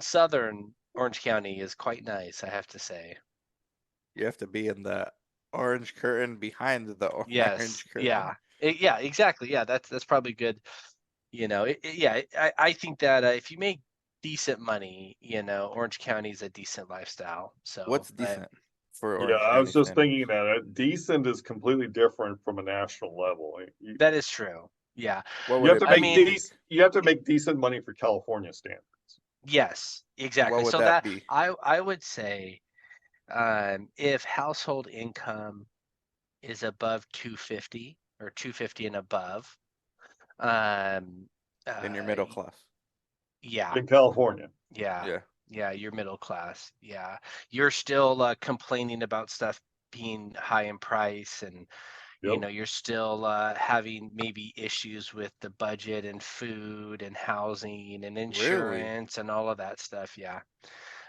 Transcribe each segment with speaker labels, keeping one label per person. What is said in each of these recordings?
Speaker 1: southern Orange County is quite nice, I have to say.
Speaker 2: You have to be in the orange curtain behind the
Speaker 1: Yes,
Speaker 2: orange curtain.
Speaker 1: yeah, yeah, exactly. Yeah, that's probably good. Yeah, I think that if you make decent money, Orange County is a decent lifestyle. So,
Speaker 2: What's decent for
Speaker 3: Yeah,
Speaker 2: Orange
Speaker 3: I was
Speaker 2: County
Speaker 3: just thinking
Speaker 2: standards?
Speaker 3: that decent is completely different from a national level.
Speaker 1: that is true. Yeah,
Speaker 2: What
Speaker 3: You
Speaker 2: would
Speaker 3: have to
Speaker 2: it
Speaker 1: I
Speaker 3: make
Speaker 2: be?
Speaker 1: mean,
Speaker 3: you have to make decent money for California standards.
Speaker 1: yes,
Speaker 2: What
Speaker 1: exactly.
Speaker 2: would
Speaker 1: So
Speaker 2: that
Speaker 1: that
Speaker 2: be?
Speaker 1: I would say, if household income is above 250 or 250 and above, um,
Speaker 2: In your
Speaker 1: uh,
Speaker 2: middle class?
Speaker 1: yeah,
Speaker 3: In California.
Speaker 1: yeah,
Speaker 2: Yeah.
Speaker 1: yeah, you're middle class. Yeah, you're still complaining about stuff being high in price, and
Speaker 3: Yep.
Speaker 1: you're still having maybe issues with the budget and food and housing and
Speaker 2: Really?
Speaker 1: insurance and all of that stuff. Yeah.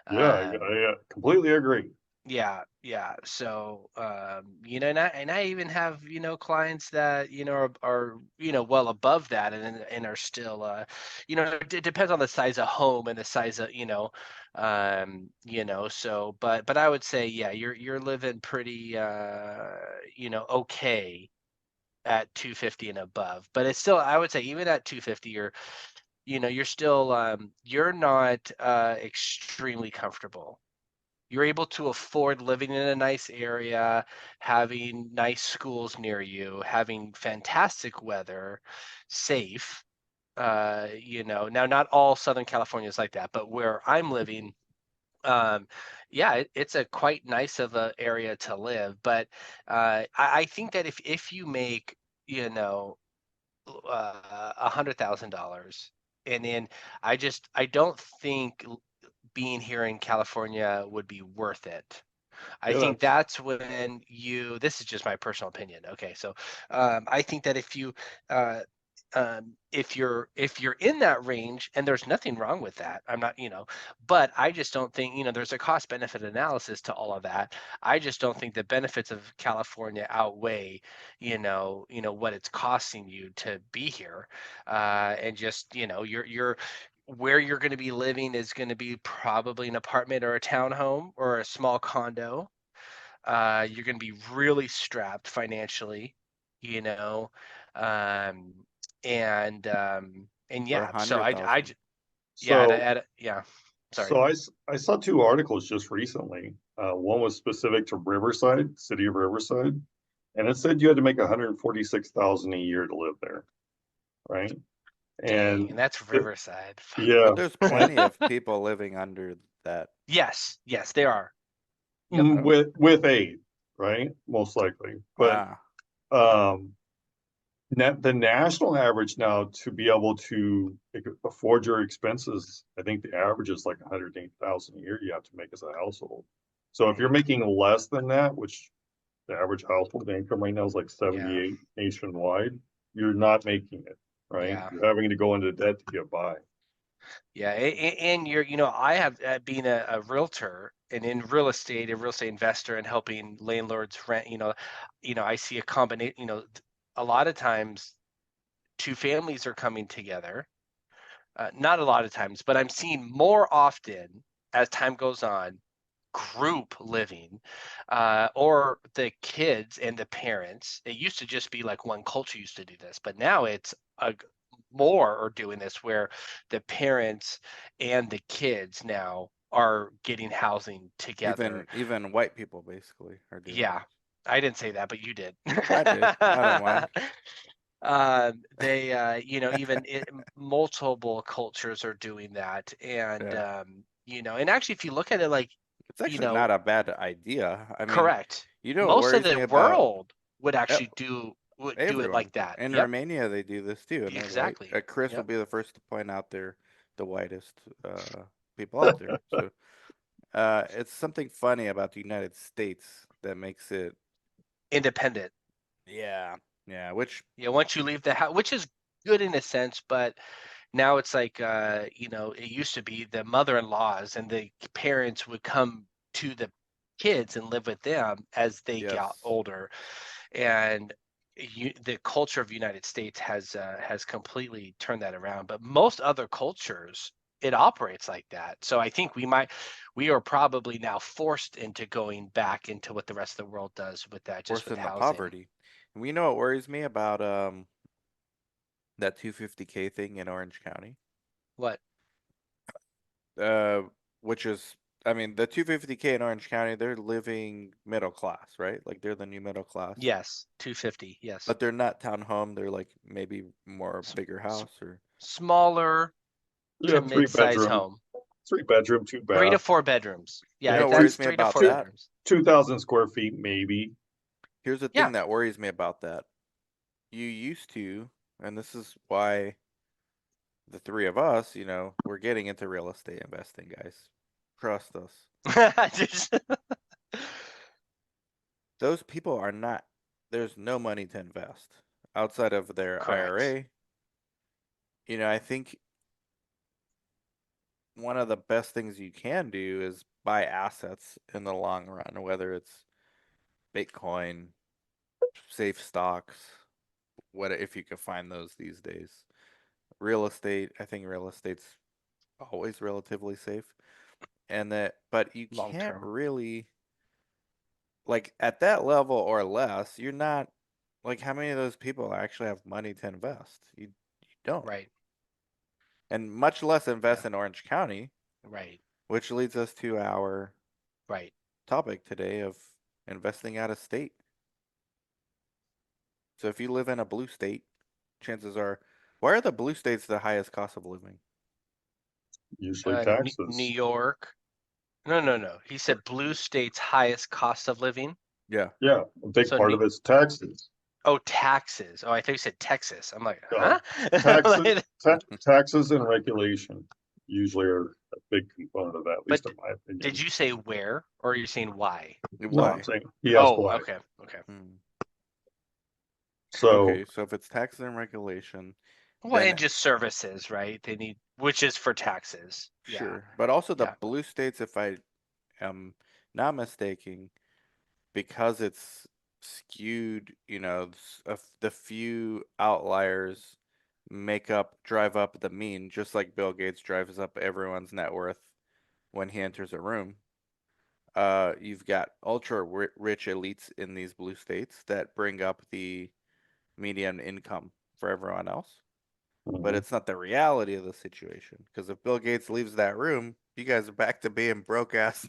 Speaker 3: Yeah,
Speaker 1: Um,
Speaker 3: I completely agree.
Speaker 1: yeah, yeah. So, and I even have, clients that, are, well above that, and are still, it depends on the size of home and the size of, so, but I would say, yeah, you're living pretty, okay at 250 and above. But it's still, I would say, even at 250, you're still, you're not, extremely comfortable. You're able to afford living in a nice area, having nice schools near you, having fantastic weather, safe. Now not all Southern California is like that, but where I'm living, um, yeah, it's a quite nice of a area to live. But I think that if you make, you know, $100,000, and then I don't think being here in California would be worth it. I
Speaker 3: Yeah,
Speaker 1: think
Speaker 3: that's
Speaker 1: that's when this is just my personal opinion. Okay. So, I think that uh, if you're in that range, and there's nothing wrong with that, I'm not, but I just don't think, there's a cost benefit analysis to all of that. I just don't think the benefits of California outweigh, what it's costing you to be here. And just, you're where you're going to be living is going to be probably an apartment or a townhome or a small condo. You're going to be really strapped financially, you know, um, and
Speaker 2: For a
Speaker 1: yeah. So
Speaker 2: hundred thousand.
Speaker 1: yeah,
Speaker 3: so
Speaker 1: yeah. Sorry.
Speaker 3: I saw two articles just recently. One was specific to Riverside, city of Riverside, and it said you had to make 146,000 a year to live there, right?
Speaker 1: Dang, and
Speaker 3: And
Speaker 1: that's
Speaker 3: it,
Speaker 1: Riverside.
Speaker 3: yeah,
Speaker 2: But there's
Speaker 3: and
Speaker 2: plenty of people living under that.
Speaker 1: Yes, yes, they are. Yep.
Speaker 2: Oh,
Speaker 3: with aid, right? Most likely. But
Speaker 2: wow.
Speaker 3: um the national average now to be able to afford your expenses, I think the average is like 108,000 a year you have to make as a household. So if you're
Speaker 1: Mm,
Speaker 3: making less than that, which the average household income right now is like
Speaker 1: yeah,
Speaker 3: 78 nationwide, you're not making it, right?
Speaker 1: yeah.
Speaker 3: You're having to go into debt to get by.
Speaker 1: Yeah, and I have been a realtor and in real estate, a real estate investor, and helping landlords rent. I see a combination. A lot of times, two families are coming together. Not a lot of times, but I'm seeing more often as time goes on, group living, or the kids and the parents. It used to just be like one culture used to do this, but now it's more are doing this where the parents and the kids now are getting housing together.
Speaker 2: Even white people basically are doing
Speaker 1: Yeah,
Speaker 2: this.
Speaker 1: I didn't say that, but you did.
Speaker 2: I did. I don't mind.
Speaker 1: They, even multiple cultures are doing that, and
Speaker 2: Yeah.
Speaker 1: and actually, if you look at it, like,
Speaker 2: It's
Speaker 1: you
Speaker 2: actually
Speaker 1: know,
Speaker 2: not a bad idea. I mean,
Speaker 1: correct.
Speaker 2: you know what
Speaker 1: Most of
Speaker 2: worries
Speaker 1: the
Speaker 2: me about
Speaker 1: world
Speaker 2: uh,
Speaker 1: would do it
Speaker 2: everyone.
Speaker 1: like that.
Speaker 2: In
Speaker 1: Yep,
Speaker 2: Romania, they do this too, and they're white.
Speaker 1: exactly.
Speaker 2: Chris will
Speaker 1: Yep.
Speaker 2: be the first to point out they're the whitest people out there. So it's something funny about the United States that makes it,
Speaker 1: Independent.
Speaker 2: yeah, yeah. Which
Speaker 1: Yeah, once you leave the house, which is good in a sense, but now it's like, it used to be the mother-in-laws and the parents would come to the kids and live with them as they got
Speaker 2: yes,
Speaker 1: older. And the culture of the United States has completely turned that around. But most other cultures, it operates like that. So I think we are probably now forced into going back into what the rest of the world does with that, just
Speaker 2: Worse
Speaker 1: with
Speaker 2: than the
Speaker 1: housing.
Speaker 2: poverty. And we know what worries me about that 250K thing in Orange County.
Speaker 1: What?
Speaker 2: Uh, which is, I mean, the 250K in Orange County, they're living middle class, right? Like they're the new middle class.
Speaker 1: Yes, 250. Yes.
Speaker 2: But they're not townhome. They're like maybe more
Speaker 1: S-
Speaker 2: bigger house or
Speaker 1: Smaller
Speaker 3: Yeah,
Speaker 1: to mid-size home.
Speaker 3: 3 bedroom, 2
Speaker 1: 3 to
Speaker 3: bath,
Speaker 1: 4 bedrooms.
Speaker 2: You
Speaker 1: Yeah,
Speaker 2: know what
Speaker 3: two,
Speaker 2: worries
Speaker 1: that's
Speaker 2: me
Speaker 1: 3 to
Speaker 2: about
Speaker 1: 4
Speaker 2: that?
Speaker 1: bedrooms.
Speaker 3: 2,000 square feet, maybe.
Speaker 2: Here's the
Speaker 1: Yeah.
Speaker 2: thing that worries me about that. You used to, and this is why the three of us, you know, we're getting into real estate investing, guys. Trust us.
Speaker 1: Just-
Speaker 2: Those people are not, there's no money to invest outside of their
Speaker 1: Correct.
Speaker 2: IRA. You know, I think one of the best things you can do is buy assets in the long run, whether it's Bitcoin, safe stocks, what if you can find those these days. Real estate, I think real estate's always relatively safe. And that, but you
Speaker 1: Long
Speaker 2: can't
Speaker 1: term.
Speaker 2: really, like at that level or less, you're not, like how many of those people actually have money to invest? You don't.
Speaker 1: Right.
Speaker 2: And much less invest
Speaker 1: Yeah.
Speaker 2: in Orange County,
Speaker 1: Right.
Speaker 2: which leads us to our
Speaker 1: Right.
Speaker 2: topic today of investing out of state. So if you live in a blue state, chances are, why are the blue states the highest cost of living?
Speaker 3: Usually
Speaker 1: New
Speaker 3: taxes.
Speaker 1: York. No. He said blue state's highest cost of living.
Speaker 2: Yeah.
Speaker 3: Yeah, a big
Speaker 1: So
Speaker 3: part of it's taxes.
Speaker 1: taxes. Oh, I thought you said Texas. I'm like,
Speaker 3: No,
Speaker 1: huh?
Speaker 3: taxes,
Speaker 1: Like,
Speaker 3: taxes and regulation usually are a big component of that, at
Speaker 1: but
Speaker 3: least in my opinion.
Speaker 1: did you say where, or are you saying why?
Speaker 3: No,
Speaker 2: Why?
Speaker 3: I'm saying he asked
Speaker 1: Oh,
Speaker 3: why.
Speaker 1: okay.
Speaker 2: Hmm.
Speaker 3: So
Speaker 2: Okay, so if it's taxes and regulation,
Speaker 1: Well,
Speaker 2: then
Speaker 1: and just services, right? They need, which is for taxes. Yeah.
Speaker 2: sure. But also the
Speaker 1: Yeah.
Speaker 2: blue states, if I am not mistaken, because it's skewed, you know, the few outliers drive up the mean, just like Bill Gates drives up everyone's net worth when he enters a room. You've got ultra rich elites in these blue states that bring up the median income for everyone else. But
Speaker 3: mhm.
Speaker 2: it's not the reality of the situation. Because if Bill Gates leaves that room, you guys are back to being broke ass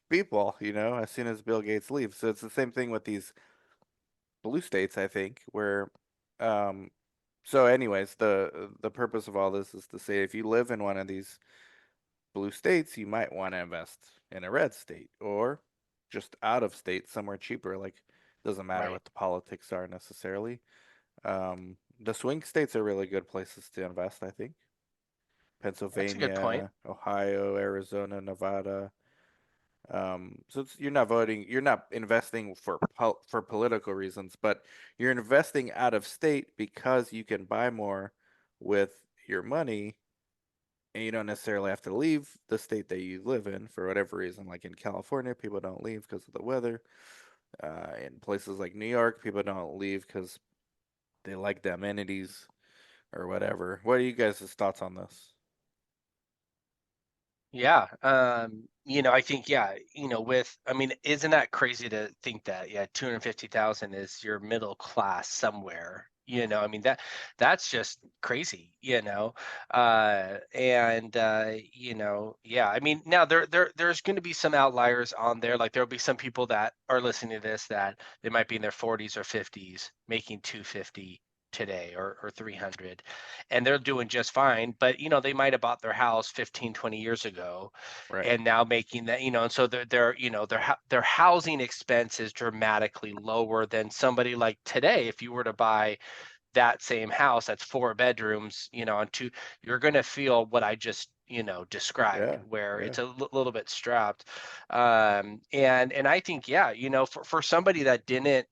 Speaker 2: people, you know, as soon as Bill Gates leaves. So it's the same thing with these blue states, I think, where um so anyways, the purpose of all this is to say if you live in one of these blue states, you might want to invest in a red state or just out of state somewhere cheaper. Like doesn't matter
Speaker 1: Right.
Speaker 2: what the politics are necessarily. The swing states are really good places to invest, I think.
Speaker 1: That's a good point.
Speaker 2: Pennsylvania, Ohio, Arizona, Nevada. So you're not voting, you're not investing for political reasons, but you're investing out of state because you can buy more with your money, and you don't necessarily have to leave the state that you live in for whatever reason. Like in California, people don't leave because of the weather. In places like New York, people don't leave because they like the amenities or whatever. What are you guys' thoughts on this?
Speaker 1: Yeah. I think, yeah, I mean, isn't that crazy to think that, yeah, 250,000 is your middle class somewhere, I mean, that's just crazy, yeah, I mean, now there's going to be some outliers on there. Like there'll be some people that are listening to this that they might be in their 40s or 50s making 250 today or 300, and they're doing just fine, but they might have bought their house 15, 20 years ago
Speaker 2: Right.
Speaker 1: and now making that, and so their housing expense is dramatically lower than somebody like today. If you were to buy that same house that's 4 bedrooms, on two, you're going to feel what I just described,
Speaker 2: Yeah.
Speaker 1: where
Speaker 2: Yeah.
Speaker 1: it's a little bit strapped. And I think, yeah, for somebody that didn't,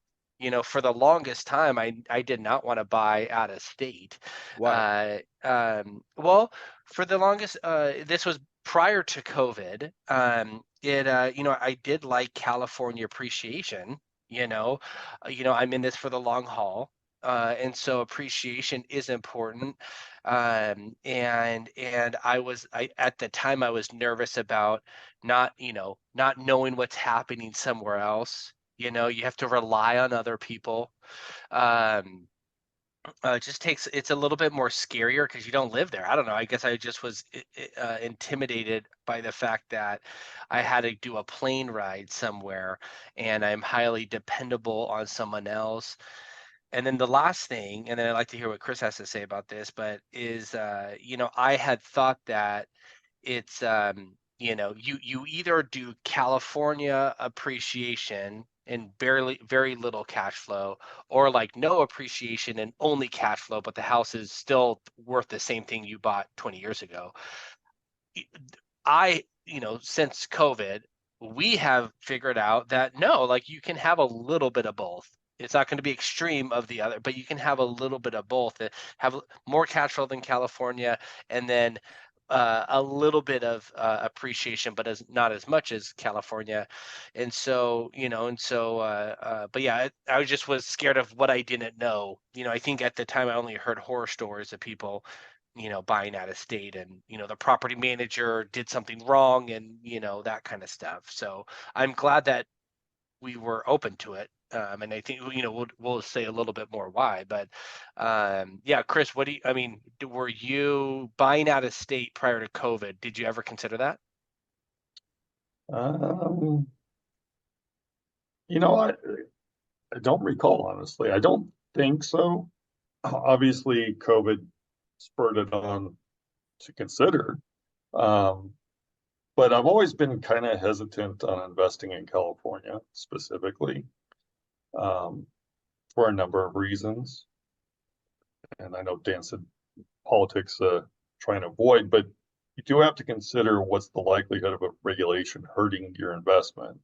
Speaker 1: for the longest time, I did not want to buy out of state.
Speaker 2: Why?
Speaker 1: Well, for the longest, this was prior to COVID. I did like California appreciation. I'm in this for the long haul. And so appreciation is important. And I at the time I was nervous about not knowing what's happening somewhere else. You have to rely on other people. Um, it just takes it's a little bit more scarier because you don't live there. I don't know. I guess I just was intimidated by the fact that I had to do a plane ride somewhere, and I'm highly dependable on someone else. And then the last thing, and then I'd like to hear what Chris has to say about this, but is I had thought that it's you either do California appreciation and barely very little cash flow, or like no appreciation and only cash flow, but the house is still worth the same thing you bought 20 years ago. Since COVID, we have figured out that no, like you can have a little bit of both. It's not going to be extreme of the other, but you can have a little bit of both. Have more cash flow than California, and then a little bit of appreciation, but not as much as California. And so, but yeah, I was scared of what I didn't know. I think at the time I only heard horror stories of people buying out of state, and the property manager did something wrong, and that kind of stuff. So I'm glad that we were open to it. And I think we'll say a little bit more why, but yeah, Chris, were you buying out of state prior to COVID? Did you ever consider that?
Speaker 3: Um, I don't recall, honestly. I don't think so. Obviously, COVID spurred it on to consider. Um, but I've always been kind of hesitant on investing in California specifically, um, for a number of reasons. And I know Dan said politics, trying to avoid, but you do have to consider what's the likelihood of a regulation hurting your investment,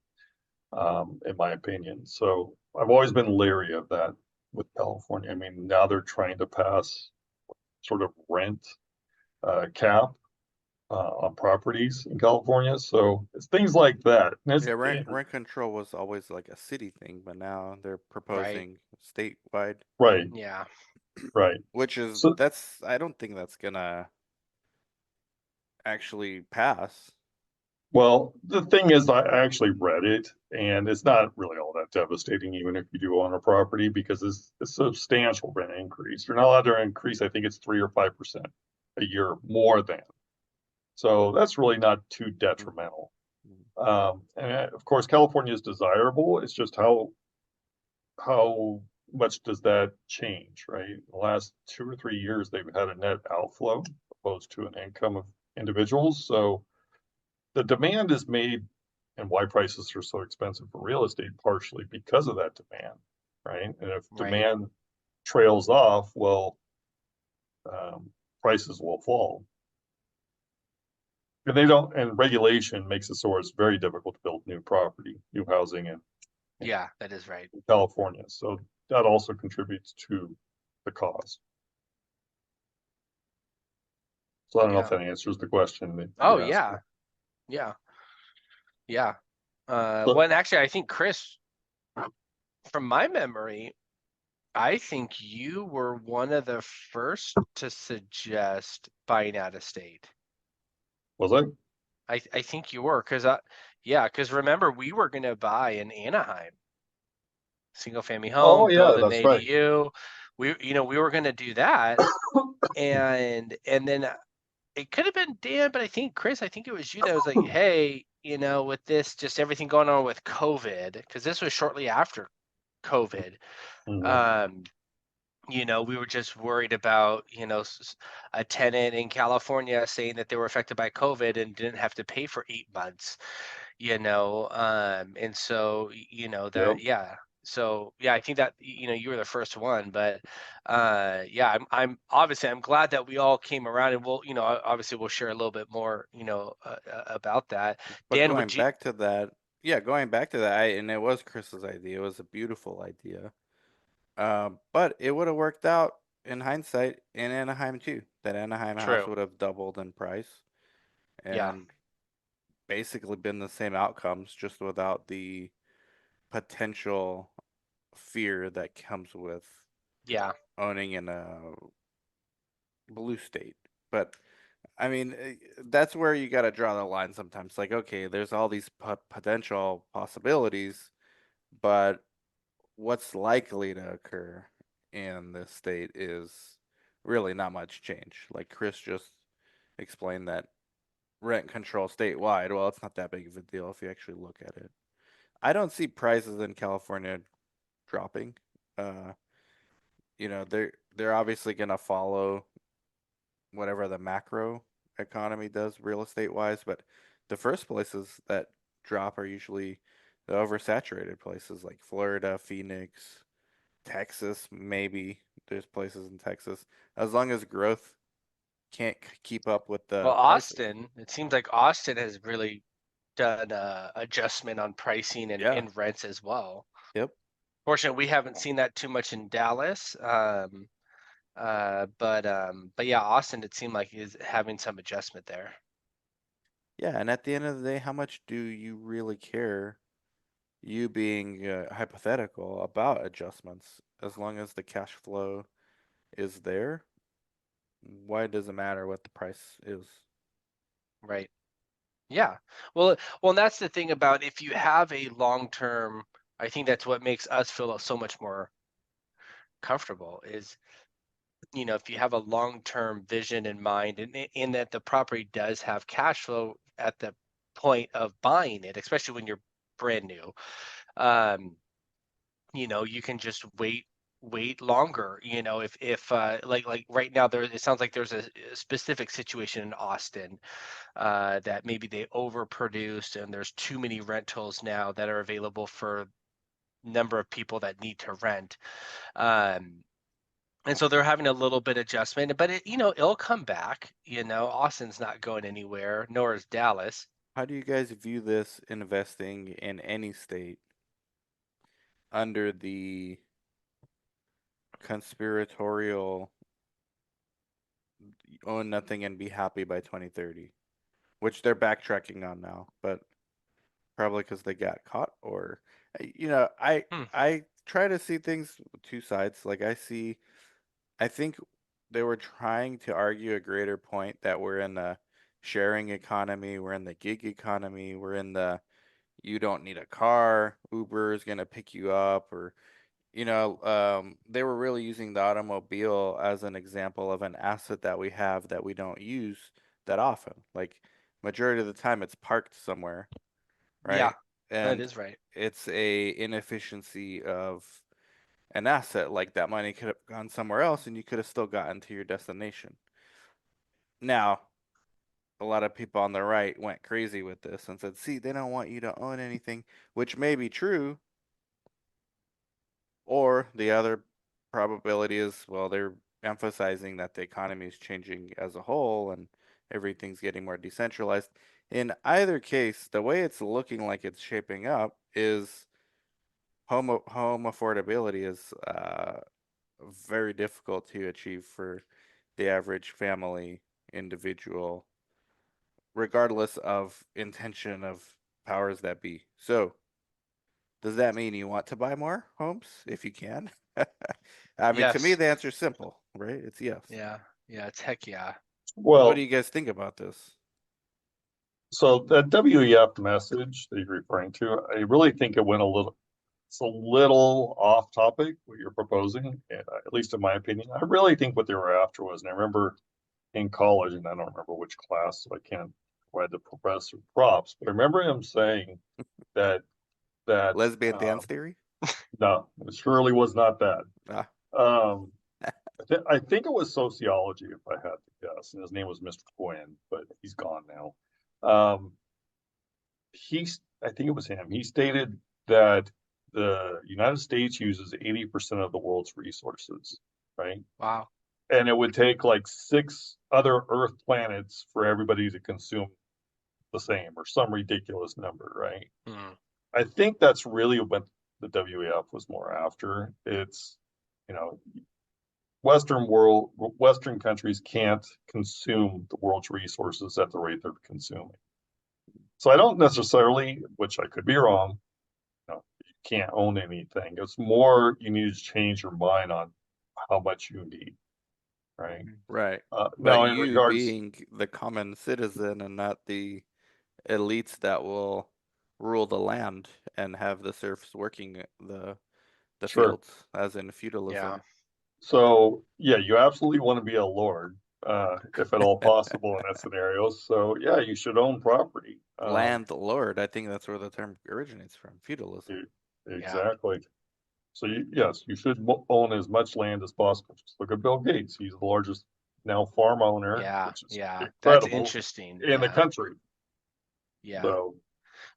Speaker 3: in my opinion. So I've always been leery of that with California. I mean, now they're trying to pass sort of rent cap on properties in California. So it's things like that.
Speaker 2: Yeah, rent control was always like a city thing, but now they're
Speaker 1: Right.
Speaker 2: proposing statewide,
Speaker 3: right,
Speaker 1: Yeah.
Speaker 3: right.
Speaker 2: which is
Speaker 3: So,
Speaker 2: I don't think that's gonna actually pass.
Speaker 3: well, the thing is, I actually read it, and it's not really all that devastating, even if you do own a property, because it's a substantial rent increase. You're not allowed to increase, I think it's 3 or 5% a year more than. So that's really not too detrimental. And of course, California is desirable. It's just how much does that change, right? In the last 2 or 3 years, they've had a net outflow opposed to an income of individuals. So the demand is made, and why prices are so expensive for real estate partially because of that demand, right? And if
Speaker 1: Right.
Speaker 3: demand trails off, well, prices will fall. And they don't, and regulation makes it so it's very difficult to build new property, new housing in
Speaker 1: Yeah, that is right.
Speaker 3: California. So that also contributes to the cost. So I don't know if
Speaker 1: Yeah.
Speaker 3: that answers the question that
Speaker 1: Oh,
Speaker 3: you're asking.
Speaker 1: yeah. Yeah. Yeah.
Speaker 3: So,
Speaker 1: Well, and actually, I think Chris, from my memory, I think you were one of the first to suggest buying out of state.
Speaker 3: was I?
Speaker 1: I think you were, because remember, we were going to buy in Anaheim, single family
Speaker 3: Oh
Speaker 1: home,
Speaker 3: yeah,
Speaker 1: build an
Speaker 3: that's right.
Speaker 1: ADU. We were going to do that, and then it could have been Dan, but I think Chris, I think it was you that was like, hey, with this, just everything going on with COVID, because this was shortly after COVID.
Speaker 3: Mhm.
Speaker 1: Um, we were just worried about, a tenant in California saying that they were affected by COVID and didn't have to pay for 8 months, and so,
Speaker 3: Yep.
Speaker 1: that, yeah. So yeah, I think that, you were the first one, but yeah, I'm obviously I'm glad that we all came around, and obviously we'll share a little bit more, about that.
Speaker 2: But
Speaker 1: Dan,
Speaker 2: going
Speaker 1: would you?
Speaker 2: back to that, yeah, going back to that, and it was Chris's idea. It was a beautiful idea. But it would have worked out in hindsight in Anaheim too. That Anaheim house
Speaker 1: True.
Speaker 2: would have doubled in price
Speaker 1: Yeah.
Speaker 2: and basically been the same outcomes, just without the potential fear that comes with
Speaker 1: Yeah.
Speaker 2: owning in a blue state. But I mean, that's where you got to draw the line sometimes. Like, okay, there's all these potential possibilities, but what's likely to occur in this state is really not much change. Like Chris just explained that rent control statewide, well, it's not that big of a deal if you actually look at it. I don't see prices in California dropping. Uh, they're obviously gonna follow whatever the macro economy does real estate wise, but the first places that drop are usually the oversaturated places like Florida, Phoenix, Texas, maybe. There's places in Texas. As long as growth can't keep up with
Speaker 1: Well,
Speaker 2: the prices.
Speaker 1: Austin, it seems like Austin has really done adjustment on pricing
Speaker 2: Yeah.
Speaker 1: and rents as well.
Speaker 2: Yep.
Speaker 1: Fortunately, we haven't seen that too much in Dallas. But yeah, Austin, it seemed like is having some adjustment there.
Speaker 2: Yeah, and at the end of the day, how much do you really care, you being hypothetical, about adjustments? As long as the cash flow is there, why does it matter what the price is?
Speaker 1: Right. Yeah. Well, and that's the thing about if you have a long-term, I think that's what makes us feel so much more comfortable is, if you have a long-term vision in mind and in that the property does have cash flow at the point of buying it, especially when you're brand new, um, you can just wait longer. If like right now it sounds like there's a specific situation in Austin that maybe they overproduced and there's too many rentals now that are available for number of people that need to rent. And so they're having a little bit adjustment, but it'll come back. Austin's not going anywhere, nor is Dallas.
Speaker 2: How do you guys view this investing in any state under the conspiratorial own nothing and be happy by 2030, which they're backtracking on now, but probably because they got caught or I
Speaker 1: Hmm.
Speaker 2: I try to see things with two sides. Like I think they were trying to argue a greater point that we're in the sharing economy, we're in the gig economy, we're in the you don't need a car, Uber is gonna pick you up, or they were really using the automobile as an example of an asset that we have that we don't use that often. Like majority of the time it's parked somewhere,
Speaker 1: Yeah,
Speaker 2: right?
Speaker 1: that
Speaker 2: And
Speaker 1: is right.
Speaker 2: it's a inefficiency of an asset. Like that money could have gone somewhere else and you could have still gotten to your destination. Now, a lot of people on the right went crazy with this and said, see, they don't want you to own anything, which may be true. Or the other probability is, well, they're emphasizing that the economy is changing as a whole and everything's getting more decentralized. In either case, the way it's looking like it's shaping up is home affordability is very difficult to achieve for the average family individual, regardless of intention of powers that be. So, does that mean you want to buy more homes if you can? I mean, to me,
Speaker 1: Yes.
Speaker 2: the answer is simple, right? It's yes.
Speaker 1: Yeah. Yeah. It's heck yeah.
Speaker 2: But what do
Speaker 3: Well,
Speaker 2: you guys think about this?
Speaker 3: so that WEF message that you're referring to, I really think it's a little off topic what you're proposing, at least in my opinion. I really think what they were after was, and I remember in college, and I don't remember which class, so I can't provide the professor props, but I remember him saying that that
Speaker 2: Lesbian dance theory?
Speaker 3: no, it surely was not that.
Speaker 2: Ah,
Speaker 3: Um, I think it was sociology, if I had to guess, and his name was Mr. Quinn, but he's gone now. Um, I think it was him. He stated that the United States uses 80% of the world's resources, right?
Speaker 1: Wow.
Speaker 3: And it would take like 6 other Earth planets for everybody to consume the same or some ridiculous number, right?
Speaker 1: Hmm.
Speaker 3: I think that's really what the WEF was more after. It's, you know, Western countries can't consume the world's resources at the rate they're consuming. So I don't necessarily, which I could be wrong, you can't own anything. It's more you need to change your mind on how much you need, right?
Speaker 2: Right.
Speaker 3: Now
Speaker 2: But
Speaker 3: in
Speaker 2: you
Speaker 3: regards,
Speaker 2: being the common citizen and not the elites that will rule the land and have the serfs working the
Speaker 3: sure.
Speaker 2: fields, as in
Speaker 1: Yeah.
Speaker 2: feudalism.
Speaker 3: So yeah, you absolutely want to be a lord, if at all possible in that scenario. So yeah, you should own property.
Speaker 2: Landlord, I think that's where the term originates from, feudalism.
Speaker 3: E-
Speaker 1: Yeah.
Speaker 3: Exactly. So yes, you should own as much land as possible. Just look at Bill Gates. He's the largest now farm owner,
Speaker 1: Yeah.
Speaker 3: which is
Speaker 1: Yeah. That's
Speaker 3: incredible
Speaker 1: interesting.
Speaker 3: in the
Speaker 1: Yeah.
Speaker 3: country.
Speaker 1: Yeah.
Speaker 3: So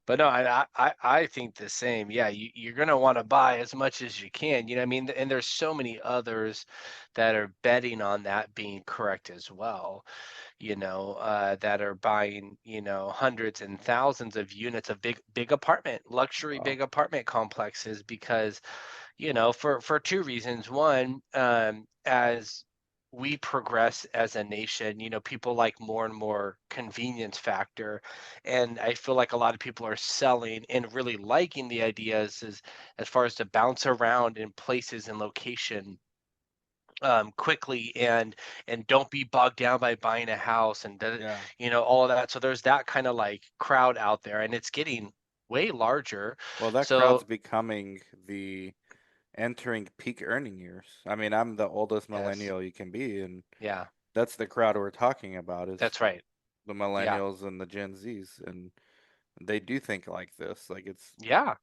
Speaker 1: But no, I think the same. Yeah, you're gonna want to buy as much as you can. You know what I mean? And there's so many others that are betting on that being correct as well. That are buying, hundreds and thousands of units of big apartment, luxury
Speaker 2: Wow.
Speaker 1: big apartment complexes because, for two reasons. One, as we progress as a nation, people like more and more convenience factor. And I feel like a lot of people are selling and really liking the ideas as far as to bounce around in places and location quickly and don't be bogged down by buying a house and
Speaker 2: Yeah.
Speaker 1: all of that. So there's that kind of like crowd out there, and it's getting way larger.
Speaker 2: Well, that
Speaker 1: So
Speaker 2: crowd's becoming the entering peak earning years. I mean, I'm the oldest
Speaker 1: yes,
Speaker 2: millennial you can be, and
Speaker 1: yeah,
Speaker 2: that's the crowd we're talking about is
Speaker 1: that's right.
Speaker 2: the
Speaker 1: Yeah,
Speaker 2: millennials and the Gen Zs, and they do think like this. Like it's
Speaker 1: yeah.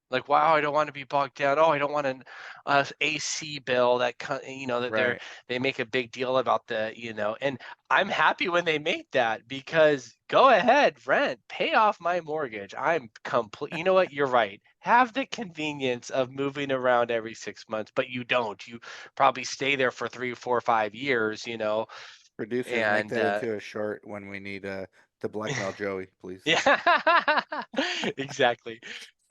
Speaker 1: Like, wow, I don't want to be bogged down. Oh, I don't want an AC bill that
Speaker 2: right.
Speaker 1: they make a big deal about and I'm happy when they make that because go ahead, rent, pay off my mortgage. I'm complete. You know what? You're right. Have the convenience of moving around every 6 months, but you don't. You probably stay there for 3, 4, 5 years.
Speaker 2: Producers make
Speaker 1: And
Speaker 2: that into a short when we need to blackmail Joey, please.
Speaker 1: yeah, exactly.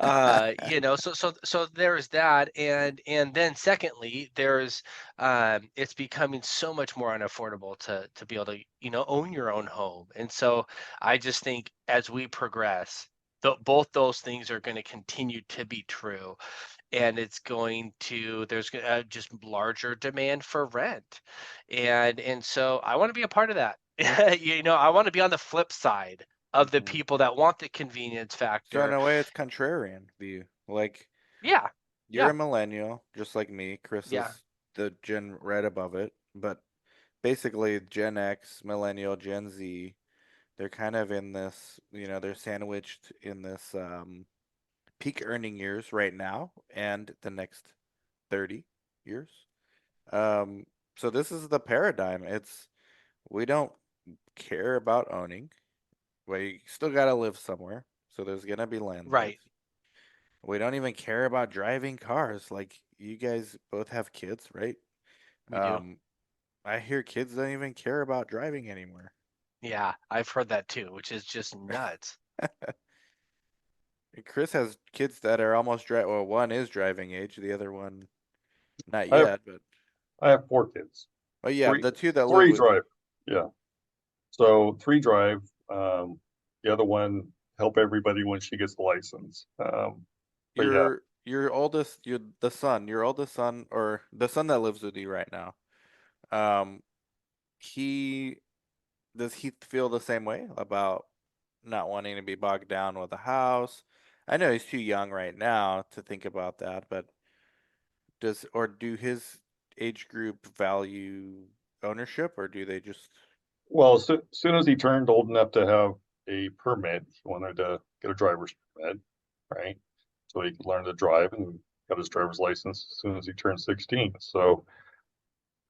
Speaker 1: So there's that, and then secondly, there's it's becoming so much more unaffordable to be able to own your own home, and so I just think as we progress, both those things are going to continue to be true, and there's just larger demand for rent, and so I want to be a part of that. I want to be on the flip side of the
Speaker 2: Mhm.
Speaker 1: people that want the convenience
Speaker 2: So in
Speaker 1: factor.
Speaker 2: a way, it's contrarian view. Like
Speaker 1: Yeah,
Speaker 2: you're
Speaker 1: yeah,
Speaker 2: a millennial, just like me. Chris
Speaker 1: yeah,
Speaker 2: is the gen right above it, but basically Gen X, millennial, Gen Z, they're kind of in this, they're sandwiched in this peak earning years right now and the next 30 years. Um, so this is the paradigm. We don't care about owning. We still gotta live somewhere, so there's gonna be
Speaker 1: right.
Speaker 2: landlords. We don't even care about driving cars. Like you guys both have kids, right?
Speaker 1: We do.
Speaker 2: Um, I hear kids don't even care about driving anymore.
Speaker 1: Yeah, I've heard that too, which is just nuts.
Speaker 2: Chris has kids that are almost well, one is driving age, the other one not
Speaker 3: I have
Speaker 2: yet, but
Speaker 3: I have 4 kids.
Speaker 2: yeah,
Speaker 3: Three
Speaker 2: the two that live
Speaker 3: three
Speaker 2: with you.
Speaker 3: drive. Yeah. So 3 drive. The other one help everybody when she gets the license. But yeah,
Speaker 2: Your oldest, your oldest son, or the son that lives with you right now. Um, he does he feel the same way about not wanting to be bogged down with a house? I know he's too young right now to think about that, but do his age group value ownership, or do they just
Speaker 3: well, as soon as he turned old enough to have a permit, he wanted to get a driver's permit, right? So he could learn to drive and got his driver's license as soon as he turned 16. So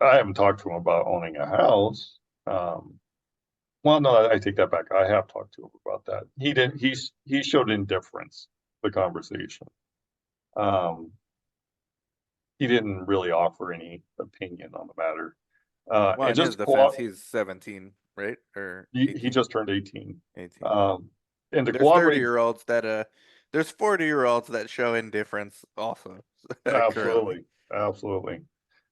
Speaker 3: I haven't talked to him about owning a house. Well, no, I take that back. I have talked to him about that. He didn't. He showed indifference. The conversation. Um, he didn't really offer any opinion on the matter.
Speaker 2: well,
Speaker 3: And
Speaker 2: in his
Speaker 3: just
Speaker 2: defense, he's 17, right? Or
Speaker 3: he
Speaker 2: 18,
Speaker 3: just turned 18.
Speaker 2: 18.
Speaker 3: Um, and to
Speaker 2: There's 30
Speaker 3: cooperate,
Speaker 2: year olds that there's 40 year olds that show indifference also currently.
Speaker 3: absolutely, absolutely.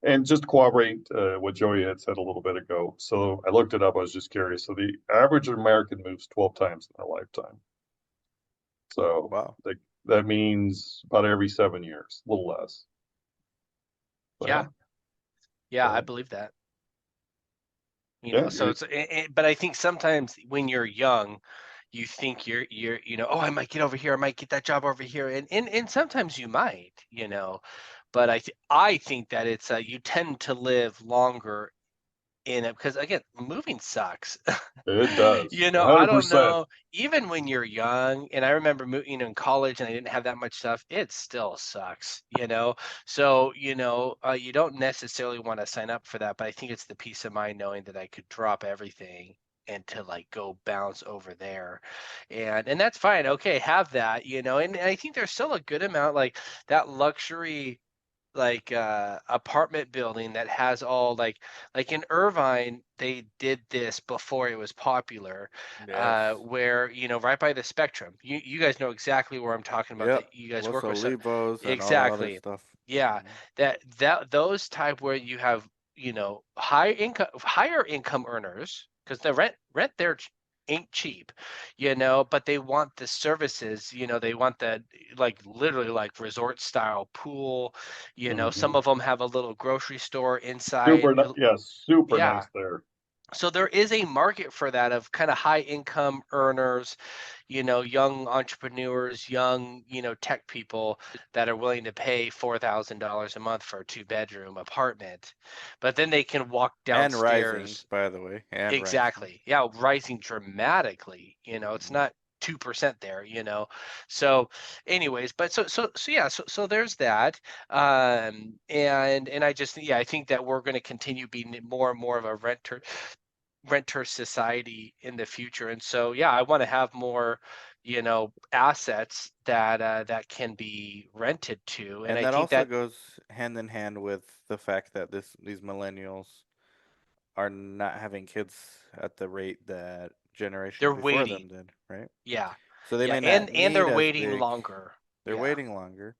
Speaker 3: And just to corroborate what Joey had said a little bit ago. So I looked it up. I was just curious. So the average American moves 12 times in their lifetime. So
Speaker 2: Wow.
Speaker 3: that means about every 7 years, a little less.
Speaker 1: Yeah,
Speaker 3: So
Speaker 1: Yeah, I
Speaker 3: Right.
Speaker 1: believe that.
Speaker 3: Yeah,
Speaker 1: So but I think sometimes when you're young, you think oh, I might get over here, I might get that job over here, and sometimes you might, but I think that it's you tend to live longer in it because again, moving sucks.
Speaker 3: it does.
Speaker 1: I
Speaker 3: hundred
Speaker 1: don't
Speaker 3: percent.
Speaker 1: know. Even when you're young, and I remember in college, and I didn't have that much stuff. It still sucks. So you don't necessarily want to sign up for that, but I think it's the peace of mind knowing that I could drop everything and to like go bounce over there, and that's fine. Okay, have that. And I think there's still a good amount like that luxury like apartment building that has all like in Irvine they did this before it was popular
Speaker 2: Yes.
Speaker 1: where right by the Spectrum. You guys know exactly where I'm talking about
Speaker 2: Yep.
Speaker 1: that you guys
Speaker 2: Los
Speaker 1: work with. So
Speaker 2: Olivos and all that other
Speaker 1: exactly.
Speaker 2: stuff.
Speaker 1: Yeah.
Speaker 2: Mhm.
Speaker 1: That those type where you have higher income earners because the rent there ain't cheap, but they want the services, they want the like literally like resort style pool, some
Speaker 3: Mhm.
Speaker 1: of them have a little grocery store inside.
Speaker 3: Super, yes, super
Speaker 1: Yeah,
Speaker 3: nice there.
Speaker 1: so there is a market for that of kind of high income earners, young entrepreneurs, young, tech people that are willing to pay $4,000 a month for a 2-bedroom apartment. But then they can walk
Speaker 2: And rising,
Speaker 1: downstairs.
Speaker 2: by the way, and rising.
Speaker 1: Exactly. Yeah, rising dramatically. It's
Speaker 2: Mhm.
Speaker 1: not 2% there, So anyways, but so yeah, so there's that. And I just yeah, I think that we're going to continue being more and more of a renter society in the future. And so yeah, I want to have more, assets that can be rented to. And
Speaker 2: And
Speaker 1: I
Speaker 2: that
Speaker 1: think
Speaker 2: also
Speaker 1: that
Speaker 2: goes hand in hand with the fact that these millennials are not having kids at the rate that generations
Speaker 1: they're
Speaker 2: before
Speaker 1: waiting.
Speaker 2: them did, right?
Speaker 1: Yeah.
Speaker 2: So they
Speaker 1: Yeah,
Speaker 2: may not
Speaker 1: and they're
Speaker 2: need as
Speaker 1: waiting
Speaker 2: big.
Speaker 1: longer.
Speaker 2: They're
Speaker 1: Yeah.
Speaker 2: waiting longer,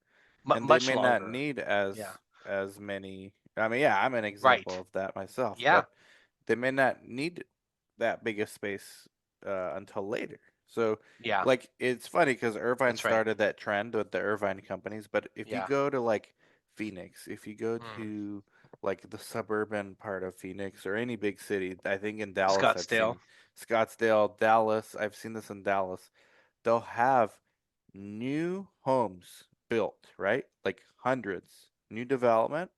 Speaker 2: and they
Speaker 1: Much
Speaker 2: may not
Speaker 1: longer.
Speaker 2: need
Speaker 1: Yeah.
Speaker 2: as many. I mean, yeah, I'm an example
Speaker 1: Right.
Speaker 2: of that myself,
Speaker 1: Yeah.
Speaker 2: but they may not need that big a space until later. So,
Speaker 1: Yeah.
Speaker 2: like, it's funny because Irvine
Speaker 1: That's right.
Speaker 2: started that trend with the Irvine companies, but if you
Speaker 1: Yeah.
Speaker 2: go to like Phoenix, if you go
Speaker 1: Mm.
Speaker 2: to like the suburban part of Phoenix or any big city, I think in Dallas, I've
Speaker 1: Scottsdale.
Speaker 2: seen Scottsdale, Dallas, I've seen this in Dallas. They'll have new homes built, right? Like hundreds, new development.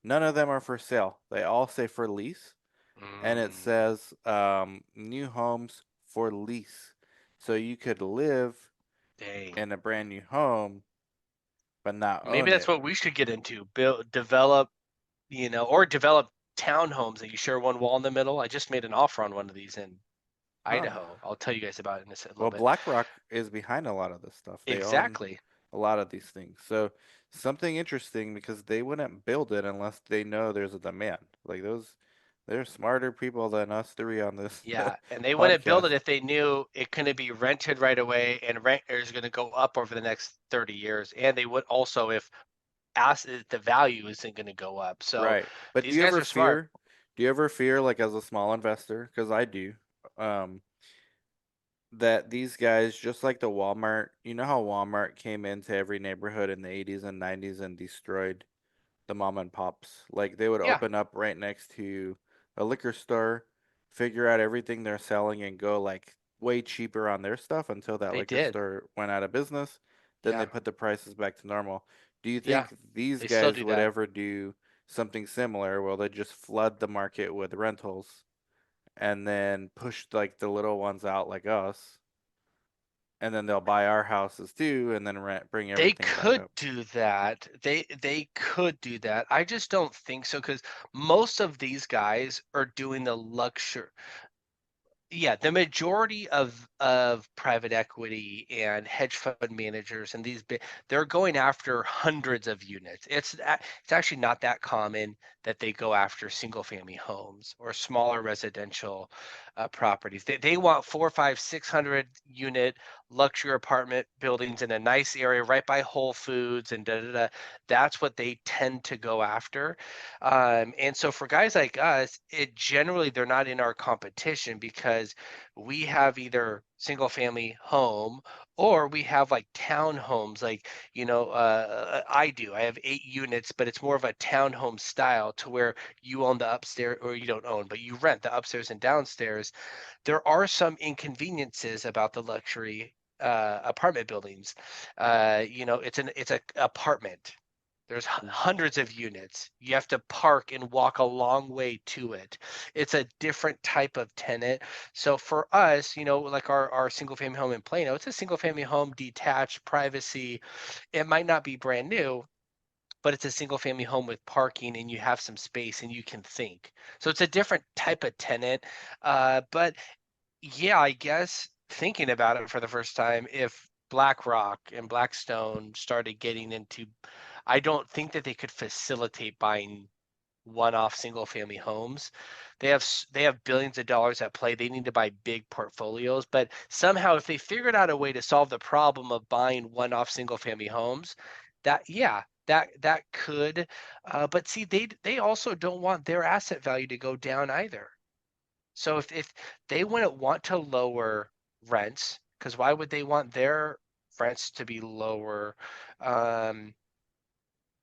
Speaker 2: None of them are for sale. They all say for lease, and it
Speaker 1: Mm.
Speaker 2: says new homes for lease. So you could live
Speaker 1: Dang.
Speaker 2: in a brand new home but not
Speaker 1: Maybe
Speaker 2: own
Speaker 1: that's
Speaker 2: it.
Speaker 1: what we should get into. Develop, or develop townhomes that you share one wall in the middle. I just made an offer on one of these in
Speaker 2: Huh.
Speaker 1: Idaho. I'll tell you guys about it in a little
Speaker 2: Well,
Speaker 1: bit.
Speaker 2: BlackRock is behind a lot of this stuff. They own
Speaker 1: Exactly.
Speaker 2: a lot of these things. So something interesting because they wouldn't build it unless they know there's a demand. Like they're smarter people than us three on this
Speaker 1: Yeah, and they wouldn't build
Speaker 2: podcast.
Speaker 1: it if they knew it couldn't be rented right away and rent is going to go up over the next 30 years. And they would also if the value isn't going to go up. So
Speaker 2: Right. But
Speaker 1: these guys are smart.
Speaker 2: do you ever fear like as a small investor, because I do, um, that these guys, just like the Walmart, you know how Walmart came into every neighborhood in the 80s and 90s and destroyed the mom and pops. Like they would
Speaker 1: Yeah,
Speaker 2: open up right next to a liquor store, figure out everything they're selling and go like way cheaper on their stuff until that
Speaker 1: they
Speaker 2: liquor
Speaker 1: did.
Speaker 2: store went out of business. Then they
Speaker 1: Yeah,
Speaker 2: put the prices back to normal. Do you
Speaker 1: yeah,
Speaker 2: think these
Speaker 1: they still
Speaker 2: guys
Speaker 1: do
Speaker 2: would
Speaker 1: that.
Speaker 2: ever do something similar? Will they just flood the market with rentals and then push like the little ones out like us? And then they'll buy our houses too and then bring
Speaker 1: They
Speaker 2: everything back
Speaker 1: could
Speaker 2: up.
Speaker 1: do that. They could do that. I just don't think so because most of these guys are doing the luxury. Yeah, the majority of private equity and hedge fund managers and these big, they're going after hundreds of units. It's actually not that common that they go after single family homes or smaller residential properties. They want 4, 5, 600 unit luxury apartment buildings in a nice area right by Whole Foods and da da da. That's what they tend to go after. And so for guys like us, it generally they're not in our competition because we have either single family home or we have like townhomes, like, I have 8 units, but it's more of a townhome style to where you own the upstairs, or you don't own, but you rent the upstairs and downstairs. There are some inconveniences about the luxury apartment buildings. It's a apartment. There's hundreds of units. You have to park and walk a long way to it. It's a different type of tenant. So for us, like our single family home in Plano, it's a single family home, detached, privacy. It might not be brand new, but it's a single family home with parking and you have some space and you can think. So it's a different type of tenant. But yeah, I guess thinking about it for the first time, if BlackRock and Blackstone started getting into, I don't think that they could facilitate buying one-off single-family homes. They have billions of dollars at play. They need to buy big portfolios, but somehow if they figured out a way to solve the problem of buying one-off single-family homes, that could. But see, they also don't want their asset value to go down either. So if they wouldn't want to lower rents, because why would they want their rents to be lower? Um,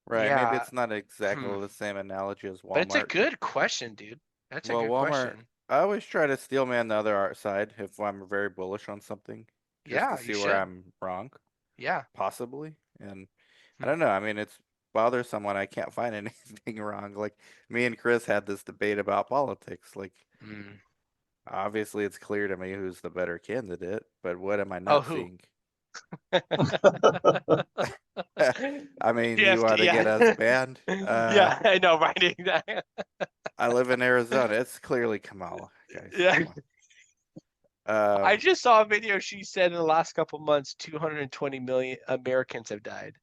Speaker 2: Right. Maybe
Speaker 1: yeah,
Speaker 2: it's not
Speaker 1: hmm.
Speaker 2: exactly the same analogy as
Speaker 1: But it's a
Speaker 2: Walmart.
Speaker 1: good question, dude. That's a
Speaker 2: Well,
Speaker 1: good
Speaker 2: Walmart,
Speaker 1: question.
Speaker 2: I always try to steel man the other side if I'm very bullish on something, just to
Speaker 1: Yeah, you
Speaker 2: see where
Speaker 1: should.
Speaker 2: I'm wrong,
Speaker 1: Yeah.
Speaker 2: possibly. And I
Speaker 1: Hmm.
Speaker 2: don't know. I mean, it's bothersome when I can't find anything wrong. Like me and Chris had this debate about politics. Like,
Speaker 1: Mm.
Speaker 2: obviously, it's clear to me who's the better candidate, but what am I
Speaker 1: Oh,
Speaker 2: not
Speaker 1: who?
Speaker 2: seeing? I mean, you want to get
Speaker 1: Yeah.
Speaker 2: us banned?
Speaker 1: Yeah, I know, right?
Speaker 2: I live in Arizona. It's clearly Kamala, guys.
Speaker 1: Yeah.
Speaker 2: Come
Speaker 1: I
Speaker 2: on.
Speaker 1: just saw a video. She said in the last couple months, 220 million Americans have died.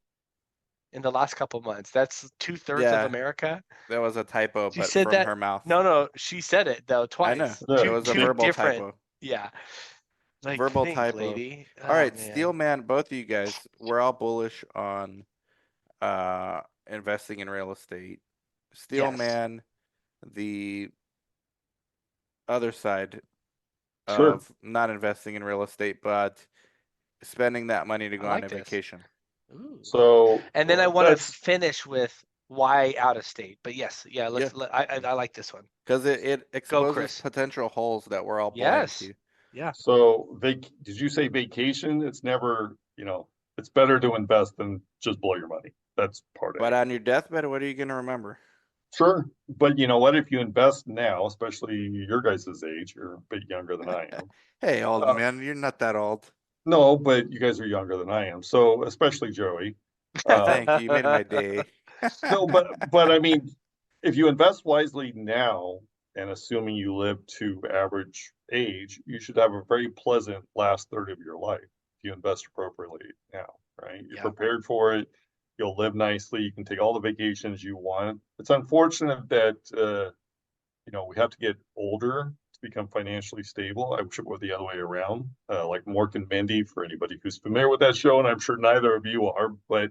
Speaker 1: In the last couple months. That's 2/3 of
Speaker 2: Yeah,
Speaker 1: America.
Speaker 2: that was a typo,
Speaker 1: She
Speaker 2: but
Speaker 1: said
Speaker 2: from
Speaker 1: that.
Speaker 2: her mouth.
Speaker 1: No, no, she said it though
Speaker 2: I know.
Speaker 1: twice.
Speaker 2: It
Speaker 3: Yeah,
Speaker 1: Two
Speaker 2: was a
Speaker 1: two
Speaker 3: yeah.
Speaker 2: verbal
Speaker 1: different.
Speaker 2: typo.
Speaker 1: Yeah. Like
Speaker 2: Verbal
Speaker 1: think,
Speaker 2: typo.
Speaker 1: lady.
Speaker 2: All
Speaker 1: Oh
Speaker 2: right,
Speaker 1: man.
Speaker 2: Steelman, both of you guys, we're all bullish on investing in real estate.
Speaker 1: Yes.
Speaker 2: Steelman, the other side
Speaker 3: Sure.
Speaker 2: of not investing in real estate, but spending that money to
Speaker 1: I
Speaker 2: go on
Speaker 1: like
Speaker 2: a
Speaker 1: this.
Speaker 2: vacation.
Speaker 1: Ooh.
Speaker 3: So
Speaker 1: And then I want to
Speaker 3: that's
Speaker 1: finish with why out of state. But yes, yeah,
Speaker 2: Yeah,
Speaker 1: I like this one.
Speaker 2: because it
Speaker 1: Go,
Speaker 2: exposes
Speaker 1: Chris.
Speaker 2: potential holes that we're all blind
Speaker 1: Yes.
Speaker 2: to.
Speaker 1: Yeah.
Speaker 3: did you say vacation? It's never, it's better to invest than just blow your money. That's part
Speaker 2: But
Speaker 3: A.
Speaker 2: on your deathbed, what are you going to remember?
Speaker 3: Sure. But you know what? If you invest now, especially your guys' age, you're a bit younger than I am.
Speaker 2: Hey, old
Speaker 3: Uh,
Speaker 2: man, you're not that old.
Speaker 3: no, but you guys are younger than I am. So especially Joey.
Speaker 2: Thank you. You made my day.
Speaker 3: No, but I mean, if you invest wisely now, and assuming you live to average age, you should have a very pleasant last third of your life if you invest appropriately now, right? You're
Speaker 1: Yeah.
Speaker 3: prepared for it. You'll live nicely. You can take all the vacations you want. It's unfortunate that we have to get older to become financially stable. I wish it were the other way around. Like Mork and Mindy, for anybody who's familiar with that show, and I'm sure neither of you are, but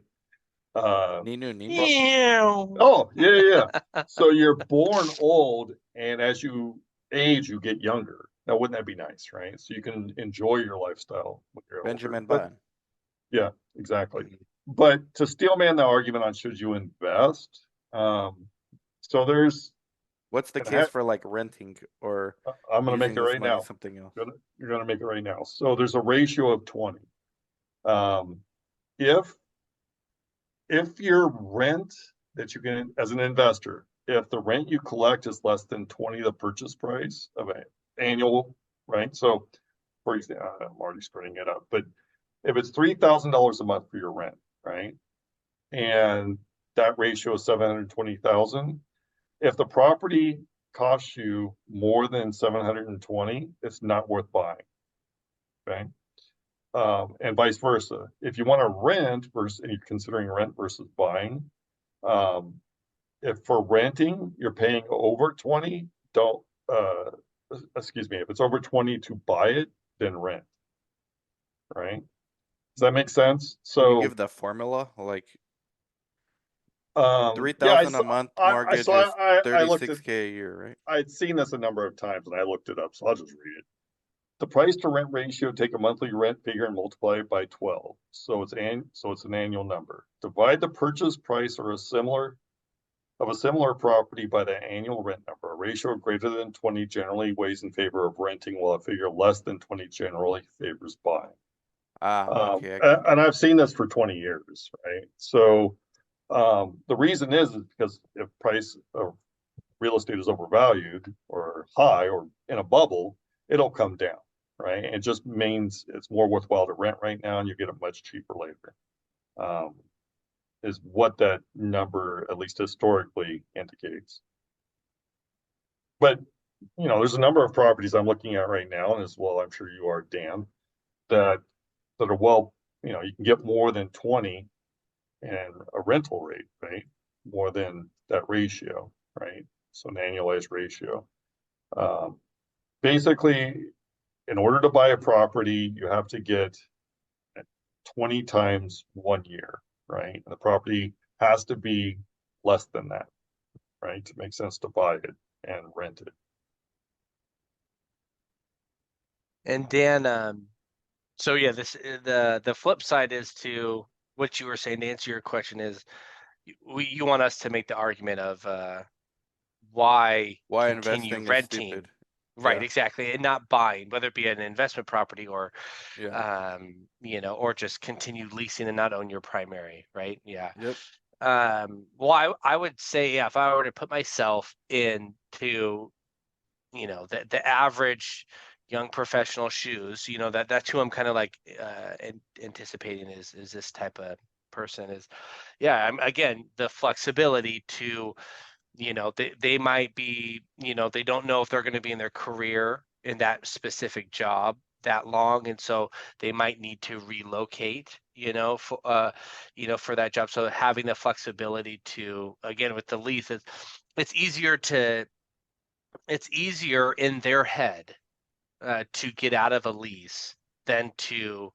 Speaker 3: uh,
Speaker 2: Ninu Nini.
Speaker 1: Meow.
Speaker 3: oh, yeah, yeah. So you're born old, and as you age, you get younger. Now, wouldn't that be nice, right? So you can enjoy your lifestyle when you're older.
Speaker 2: Benjamin
Speaker 3: But
Speaker 2: Button.
Speaker 3: yeah, exactly.
Speaker 1: Mhm.
Speaker 3: But to steelman the argument on should you invest, so
Speaker 2: What's the
Speaker 3: and
Speaker 2: case for like renting or
Speaker 3: I'm going to make
Speaker 2: using
Speaker 3: it
Speaker 2: this
Speaker 3: right
Speaker 2: money
Speaker 3: now.
Speaker 2: something else?
Speaker 3: You're going to make it right now. So there's a ratio of 20. Um, if your rent that you can, as an investor, if the rent you collect is less than 20 the purchase price of an annual, right? So, for example, I'm already spreading it up, but if it's $3,000 a month for your rent, right? And that ratio is 720,000. If the property costs you more than 720, it's not worth buying. Okay. And vice versa. If you want to rent versus, and you're considering rent versus buying, um, if for renting you're paying over 20, don't, excuse me, if it's over 20 to buy it, then rent, right? Does that make sense?
Speaker 2: Can you
Speaker 3: So,
Speaker 2: give the formula? Like
Speaker 3: yeah,
Speaker 2: 3,000 a month mortgage is
Speaker 3: I looked at,
Speaker 2: 36K a year, right?
Speaker 3: I'd seen this a number of times and I looked it up, so I'll just read it. the price to rent ratio, take a monthly rent figure and multiply it by 12. So it's an annual number. Divide the purchase price or a similar property by the annual rent number. A ratio greater than 20 generally weighs in favor of renting, while a figure less than 20 generally favors buying.
Speaker 2: Okay, I got
Speaker 3: And I've seen this for 20 years, right? So the reason is because if price of real estate is overvalued or high or in a bubble, it'll come down, right? It just means it's more worthwhile to rent right now and you get it much cheaper later. Is what that number, at least historically, indicates. But, there's a number of properties I'm looking at right now, and as well, I'm sure you are, Dan, that are you can get more than 20 and a rental rate, right? More than that ratio, right? So an annualized ratio. Basically, in order to buy a property, you have to get 20 times 1 year, right? And the property has to be less than that, right? To make sense to buy it and rent it.
Speaker 1: And Dan, so yeah, the flip side is to what you were saying to answer your question is you want us to make the argument of why continue
Speaker 2: investing is
Speaker 1: renting.
Speaker 2: stupid.
Speaker 1: Right,
Speaker 2: Yeah.
Speaker 1: exactly, and not buying, whether it be an investment property or
Speaker 2: Yeah.
Speaker 1: or just continue leasing and not own your primary, right? Yeah.
Speaker 2: Yep.
Speaker 1: Well, I would say, yeah, if I were to put myself into, the average young professional shoes, that's who I'm kind of like anticipating is this type of person is, yeah, again, the flexibility to, they might be, they don't know if they're going to be in their career in that specific job that long, and so they might need to relocate, for that job. So having the flexibility to, again, with the lease, it's easier in their head to get out of a lease than to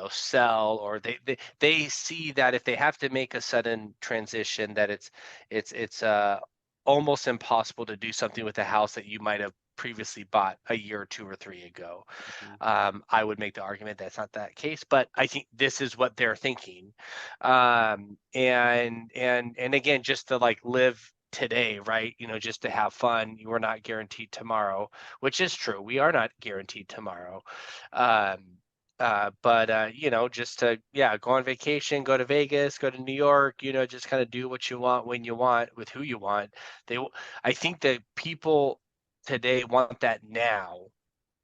Speaker 1: sell, or they see that if they have to make a sudden transition, that it's almost impossible to do something with a house that you might have previously bought a year or 2 or 3 ago. I would make the argument that's not that case, but I think this is what they're thinking. And again, just to like live today, right? Just to have fun. You are not guaranteed tomorrow, which is true. We are not guaranteed tomorrow. But just to, yeah, go on vacation, go to Vegas, go to New York, just kind of do what you want when you want with who you want. I think that people today want that now.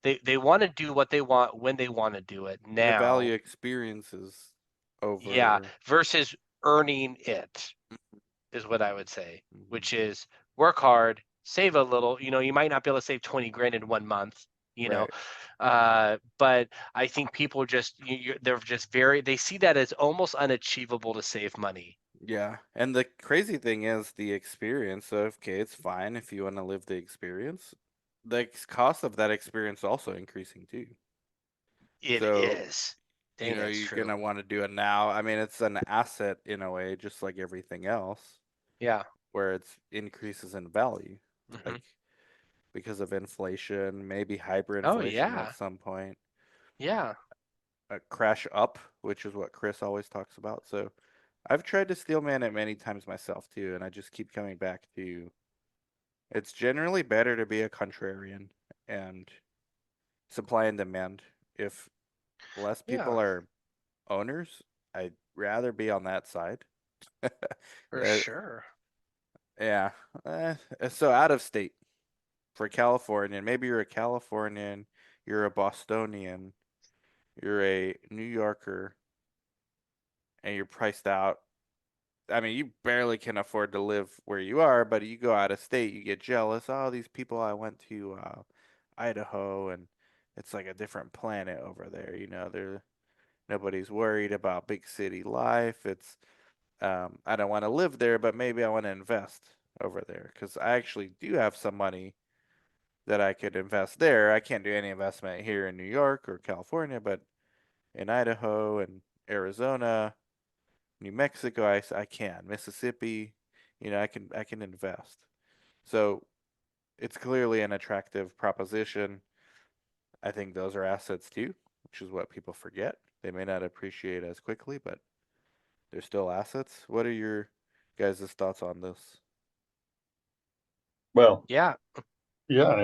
Speaker 1: They want to do what they want when they want to do it
Speaker 2: They value
Speaker 1: now.
Speaker 2: experiences
Speaker 1: Yeah,
Speaker 2: over.
Speaker 1: versus earning it is what I would say,
Speaker 2: Mhm.
Speaker 1: which is work hard, save a little. You might not be able to save 20 grand in 1 month,
Speaker 2: Right.
Speaker 1: but I think people just they're just they see that as almost unachievable to save money.
Speaker 2: Yeah. And the crazy thing is the experience. So, okay, it's fine if you want to live the experience. The cost of that experience also increasing too.
Speaker 1: It
Speaker 2: So,
Speaker 1: is. Dang, that's
Speaker 2: you're
Speaker 1: true.
Speaker 2: gonna want to do it now. I mean, it's an asset in a way, just like everything else,
Speaker 1: Yeah.
Speaker 2: where it's increases in value,
Speaker 1: Hmm.
Speaker 2: like because of inflation, maybe
Speaker 1: Oh
Speaker 2: hyperinflation at
Speaker 1: yeah.
Speaker 2: some point,
Speaker 1: Yeah.
Speaker 2: a crash up, which is what Chris always talks about. So, I've tried to steel man it many times myself too, and I just keep coming back to it's generally better to be a contrarian and supply and demand. If less people
Speaker 1: Yeah.
Speaker 2: are owners, I'd rather be on that side.
Speaker 1: For
Speaker 2: Uh,
Speaker 1: sure.
Speaker 2: yeah. So out of state for California, maybe you're a Californian, you're a Bostonian, you're a New Yorker, and you're priced out. I mean, you barely can afford to live where you are, but you go out of state, you get jealous. Oh, these people I went to Idaho, and it's like a different planet over there. There nobody's worried about big city life. It's I don't want to live there, but maybe I want to invest over there because I actually do have some money that I could invest there. I can't do any investment here in New York or California, but in Idaho and Arizona, New Mexico, I can. Mississippi, I can invest. So it's clearly an attractive proposition. I think those are assets too, which is what people forget. They may not appreciate as quickly, but they're still assets. What are your guys' thoughts on this?
Speaker 3: Well,
Speaker 1: Yeah.
Speaker 3: yeah,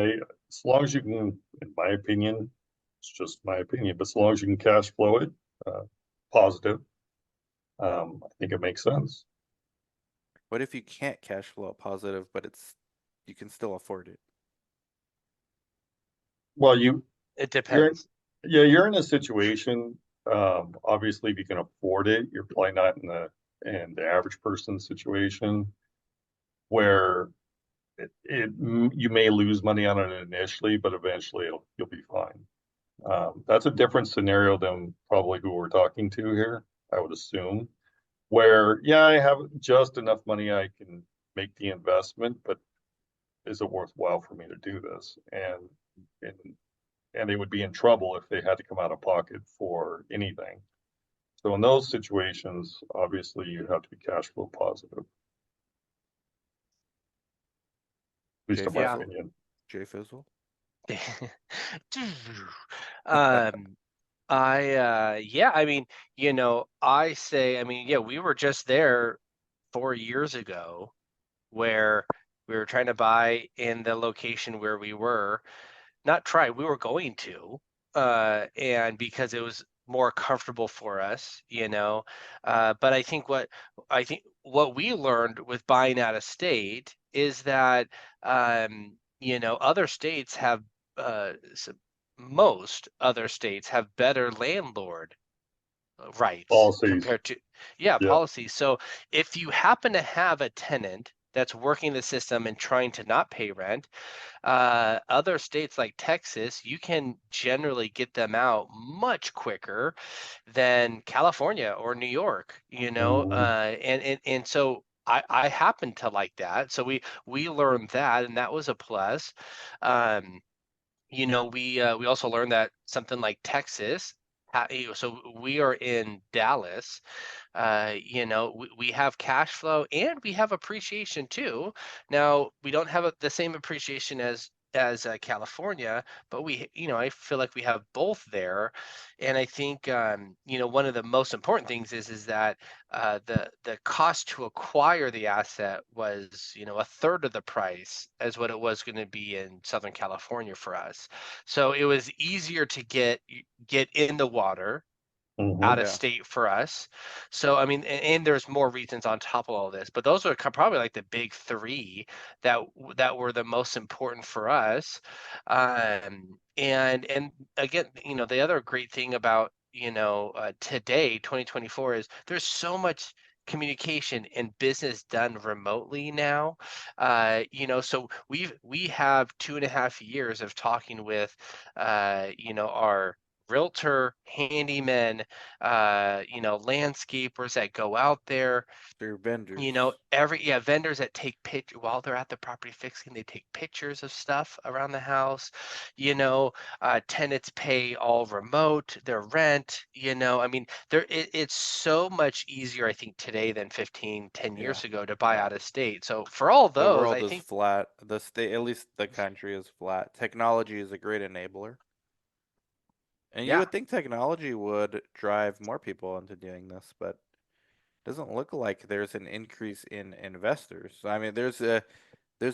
Speaker 3: as long as you can, in my opinion, it's just my opinion, but as long as you can cash flow it, uh, positive, I think it makes sense.
Speaker 2: What if you can't cash flow positive, but you can still afford it?
Speaker 3: Well,
Speaker 1: It
Speaker 3: you're in,
Speaker 1: depends.
Speaker 3: yeah, you're in a situation, obviously if you can afford it, you're probably not in the average person situation where you may lose money on it initially, but eventually you'll be fine. That's a different scenario than probably who we're talking to here, I would assume. Where, yeah, I have just enough money I can make the investment, but is it worthwhile for me to do this? And and they would be in trouble if they had to come out of pocket for anything. So in those situations, obviously you have to be cash flow positive, at least
Speaker 2: Jay
Speaker 3: in my
Speaker 1: Yeah.
Speaker 2: Fizzle?
Speaker 3: opinion.
Speaker 2: Jay Fizzle?
Speaker 1: um yeah, I mean, I say, I mean, yeah, we were just there 4 years ago where we were trying to buy in the location where we were. Not try, we were going to, and because it was more comfortable for us, but I think what we learned with buying out of state is that, other states have, most other states have better landlord rights
Speaker 3: Policies,
Speaker 1: compared to, yeah,
Speaker 3: yeah.
Speaker 1: policies. So if you happen to have a tenant that's working the system and trying to not pay rent, other states like Texas, you can generally get them out much quicker than California or New York,
Speaker 3: Mhm.
Speaker 1: and so I happen to like that. So we learned that, and that was a plus. Um, we also learned that something like Texas. So we are in Dallas. We have cash flow and we have appreciation too. Now we don't have the same appreciation as California, but I feel like we have both there. And I think, one of the most important things is that, the cost to acquire the asset was, a third of the price as what it was going to be in Southern California for us. So it was easier to get in the water out
Speaker 3: Mhm.
Speaker 1: of
Speaker 2: Yeah.
Speaker 1: state for us. So I mean, and there's more reasons on top of all this, but those are probably like the big three that were the most important for us. And again, the other great thing about, today, 2024, is there's so much communication and business done remotely now. So we have 2.5 years of talking with, our realtor, handyman, landscapers that go out there,
Speaker 2: They're vendors.
Speaker 1: vendors that take picture while they're at the property fixing, they take pictures of stuff around the house. Tenants pay all remote, their rent, I mean, it's so much easier, I think, today than 15, 10
Speaker 2: Yeah.
Speaker 1: years ago to buy out of state. So for all
Speaker 2: The
Speaker 1: those,
Speaker 2: world
Speaker 1: I
Speaker 2: is
Speaker 1: think,
Speaker 2: flat. The state, at least the country is flat. Technology is a great enabler. And you
Speaker 1: yeah,
Speaker 2: would think technology would drive more people into doing this, but it doesn't look like there's an increase in investors. I mean, there's a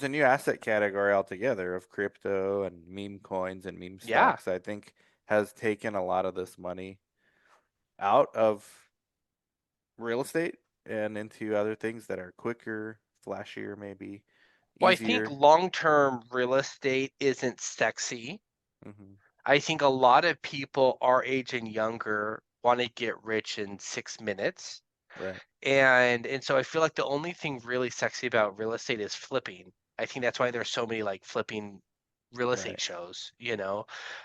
Speaker 2: new asset category altogether of crypto and meme coins and meme
Speaker 1: yeah.
Speaker 2: stocks. I think has taken a lot of this money out of real estate and into other things that are quicker, flashier, maybe
Speaker 1: Well, I think
Speaker 2: easier.
Speaker 1: long-term real estate isn't sexy.
Speaker 2: Hmm.
Speaker 1: I think a lot of people our age and younger want to get rich in 6 minutes.
Speaker 2: Right,
Speaker 1: And so I feel like the only thing really sexy about real estate is flipping. I think that's why there's so many like flipping real estate
Speaker 2: right.
Speaker 1: shows,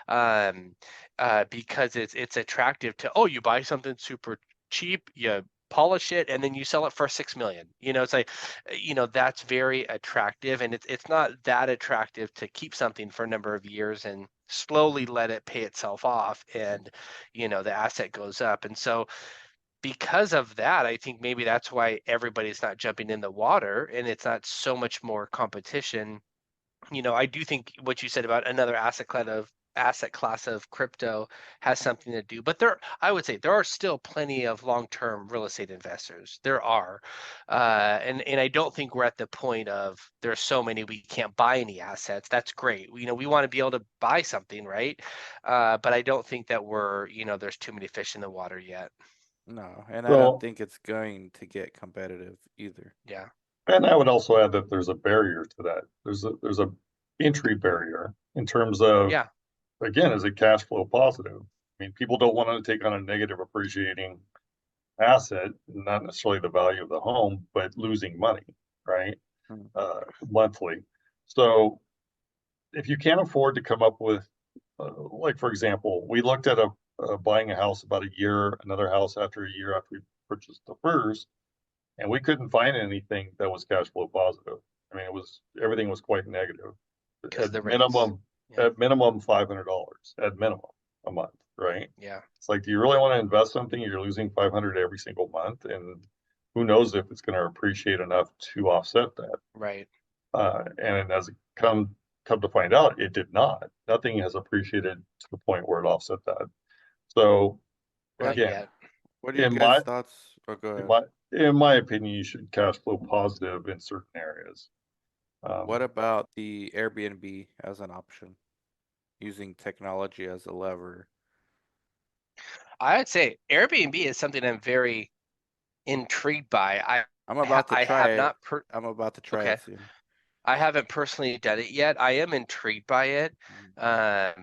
Speaker 1: um, because it's attractive to, oh, you buy something super cheap, you polish it, and then you sell it for 6 million. It's like, that's very attractive, and it's not that attractive to keep something for a number of years and slowly let it pay itself off, and the asset goes up. And so because of that, I think maybe that's why everybody's not jumping in the water and it's not so much more competition. I do think what you said about another asset asset class of crypto has something to do. But I would say there are still plenty of long-term real estate investors. There are, and I don't think we're at the point of there's so many we can't buy any assets. That's great. We want to be able to buy something, right? But I don't think that there's too many fish in the water yet.
Speaker 2: No, and I don't
Speaker 3: So,
Speaker 2: think it's going to get competitive either.
Speaker 1: Yeah.
Speaker 3: and I would also add that there's a barrier to that. There's a entry barrier in terms of,
Speaker 1: Yeah.
Speaker 3: again, is it cash flow positive? I mean, people don't want to take on a negative appreciating asset, not necessarily the value of the home, but losing money, right?
Speaker 2: Hmm.
Speaker 3: Monthly. So if you can't afford to come up with, like, for example, we looked at buying a house about a year, another house after a year after we purchased the first, and we couldn't find anything that was cash flow positive. I mean, everything was quite negative.
Speaker 1: Because the
Speaker 3: At
Speaker 1: rates.
Speaker 3: minimum,
Speaker 1: Yeah.
Speaker 3: at minimum $500 at minimum a month, right?
Speaker 1: Yeah.
Speaker 3: It's like, do you really want to invest something? You're losing 500 every single month, and who knows if it's going to appreciate enough to offset that.
Speaker 1: Right.
Speaker 3: And as it come to find out, it did not. Nothing has appreciated to the point where it offset that. So
Speaker 1: Not
Speaker 3: again,
Speaker 1: yet.
Speaker 2: What are your
Speaker 3: in
Speaker 2: guys'
Speaker 3: my
Speaker 2: thoughts? Oh, go
Speaker 3: in
Speaker 2: ahead.
Speaker 3: my in my opinion, you should cash flow positive in certain areas.
Speaker 2: What about the Airbnb as an option? Using technology as a lever.
Speaker 1: I would say Airbnb is something I'm very intrigued by.
Speaker 2: I'm about to
Speaker 1: I
Speaker 2: try
Speaker 1: have
Speaker 2: it.
Speaker 1: not
Speaker 2: I'm about to try
Speaker 1: okay.
Speaker 2: it soon.
Speaker 1: I haven't personally done it yet. I am intrigued by it. Now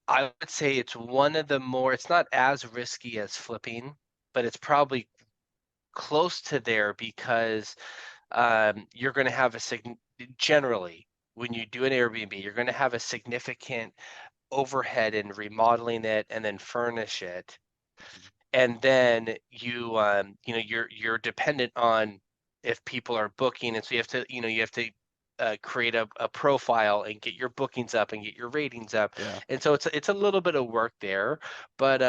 Speaker 1: I would say it's one of the more, it's not as risky as flipping, but it's probably close to there because you're going to have generally, when you do an Airbnb, you're going to have a significant overhead in remodeling it and then furnish it. And then you're dependent on if people are booking, and so you have to create a profile and get your bookings up and get your ratings up.
Speaker 2: Yeah.
Speaker 1: And so it's a little bit of work there, but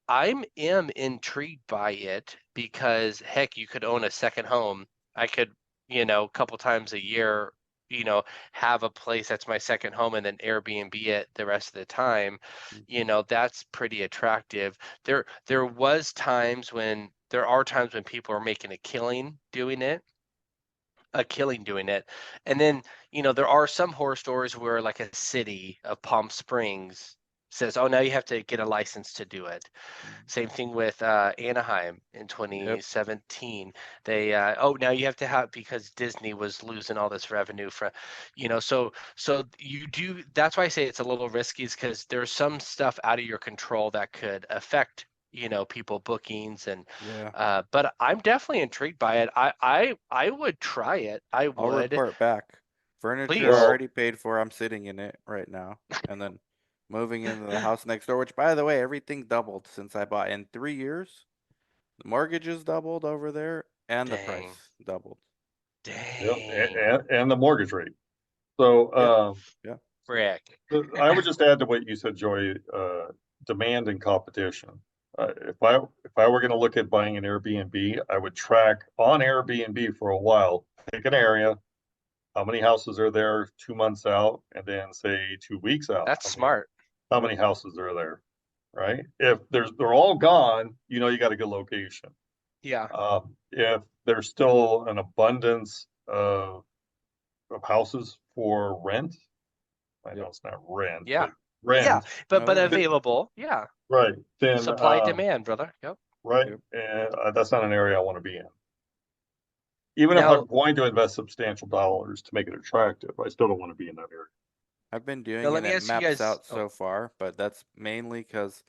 Speaker 1: I'm intrigued by it because heck, you could own a second home. I could, a couple times a year, have a place that's my second home and then Airbnb it the rest of the time. That's pretty attractive. There are times when people are making a killing doing it. And then, there are some horror stories where like a city of Palm Springs says, oh, now you have to get a license to do it. Same thing with Anaheim in 2017. They now you have to have, because Disney was losing all this revenue from, so you do. That's why I say it's a little risky, is because there's some stuff out of your control that could affect people bookings and
Speaker 2: Yeah.
Speaker 1: but I'm definitely intrigued by it. I would try it. I
Speaker 2: I'll
Speaker 1: would.
Speaker 2: report back. Furniture
Speaker 1: Please.
Speaker 3: Well-
Speaker 2: already paid for. I'm sitting in it right now. And then moving into the house next door, which by the way, everything doubled since I bought in 3 years. The mortgages doubled over there and the
Speaker 1: Dang.
Speaker 2: price doubled.
Speaker 3: Yep,
Speaker 1: Dang.
Speaker 3: and the mortgage rate. So
Speaker 1: Frick.
Speaker 3: I would just add to what you said, Joy, demand and competition. If I were going to look at buying an Airbnb, I would track on Airbnb for a while, pick an area, how many houses are there 2 months out, and then say 2 weeks out.
Speaker 1: That's smart.
Speaker 3: How many houses are there, right? If they're all gone, you got a good location.
Speaker 1: Yeah.
Speaker 3: If there's still an abundance of houses for rent, I know it's not rent,
Speaker 1: Yeah.
Speaker 3: but rent,
Speaker 1: Yeah, but
Speaker 2: No, there is.
Speaker 1: available. Yeah.
Speaker 3: right? Then
Speaker 1: Supply demand, brother. Yep.
Speaker 3: right,
Speaker 2: Yep.
Speaker 3: and that's not an area I want to be in. Even if
Speaker 1: Now-
Speaker 3: I'm going to invest substantial dollars to make it attractive, I still don't want to be in that area.
Speaker 2: I've been doing
Speaker 1: Now,
Speaker 2: it
Speaker 1: let me
Speaker 2: and it
Speaker 1: ask you
Speaker 2: maps
Speaker 1: guys-
Speaker 2: out
Speaker 1: oh.
Speaker 2: so far, but that's mainly because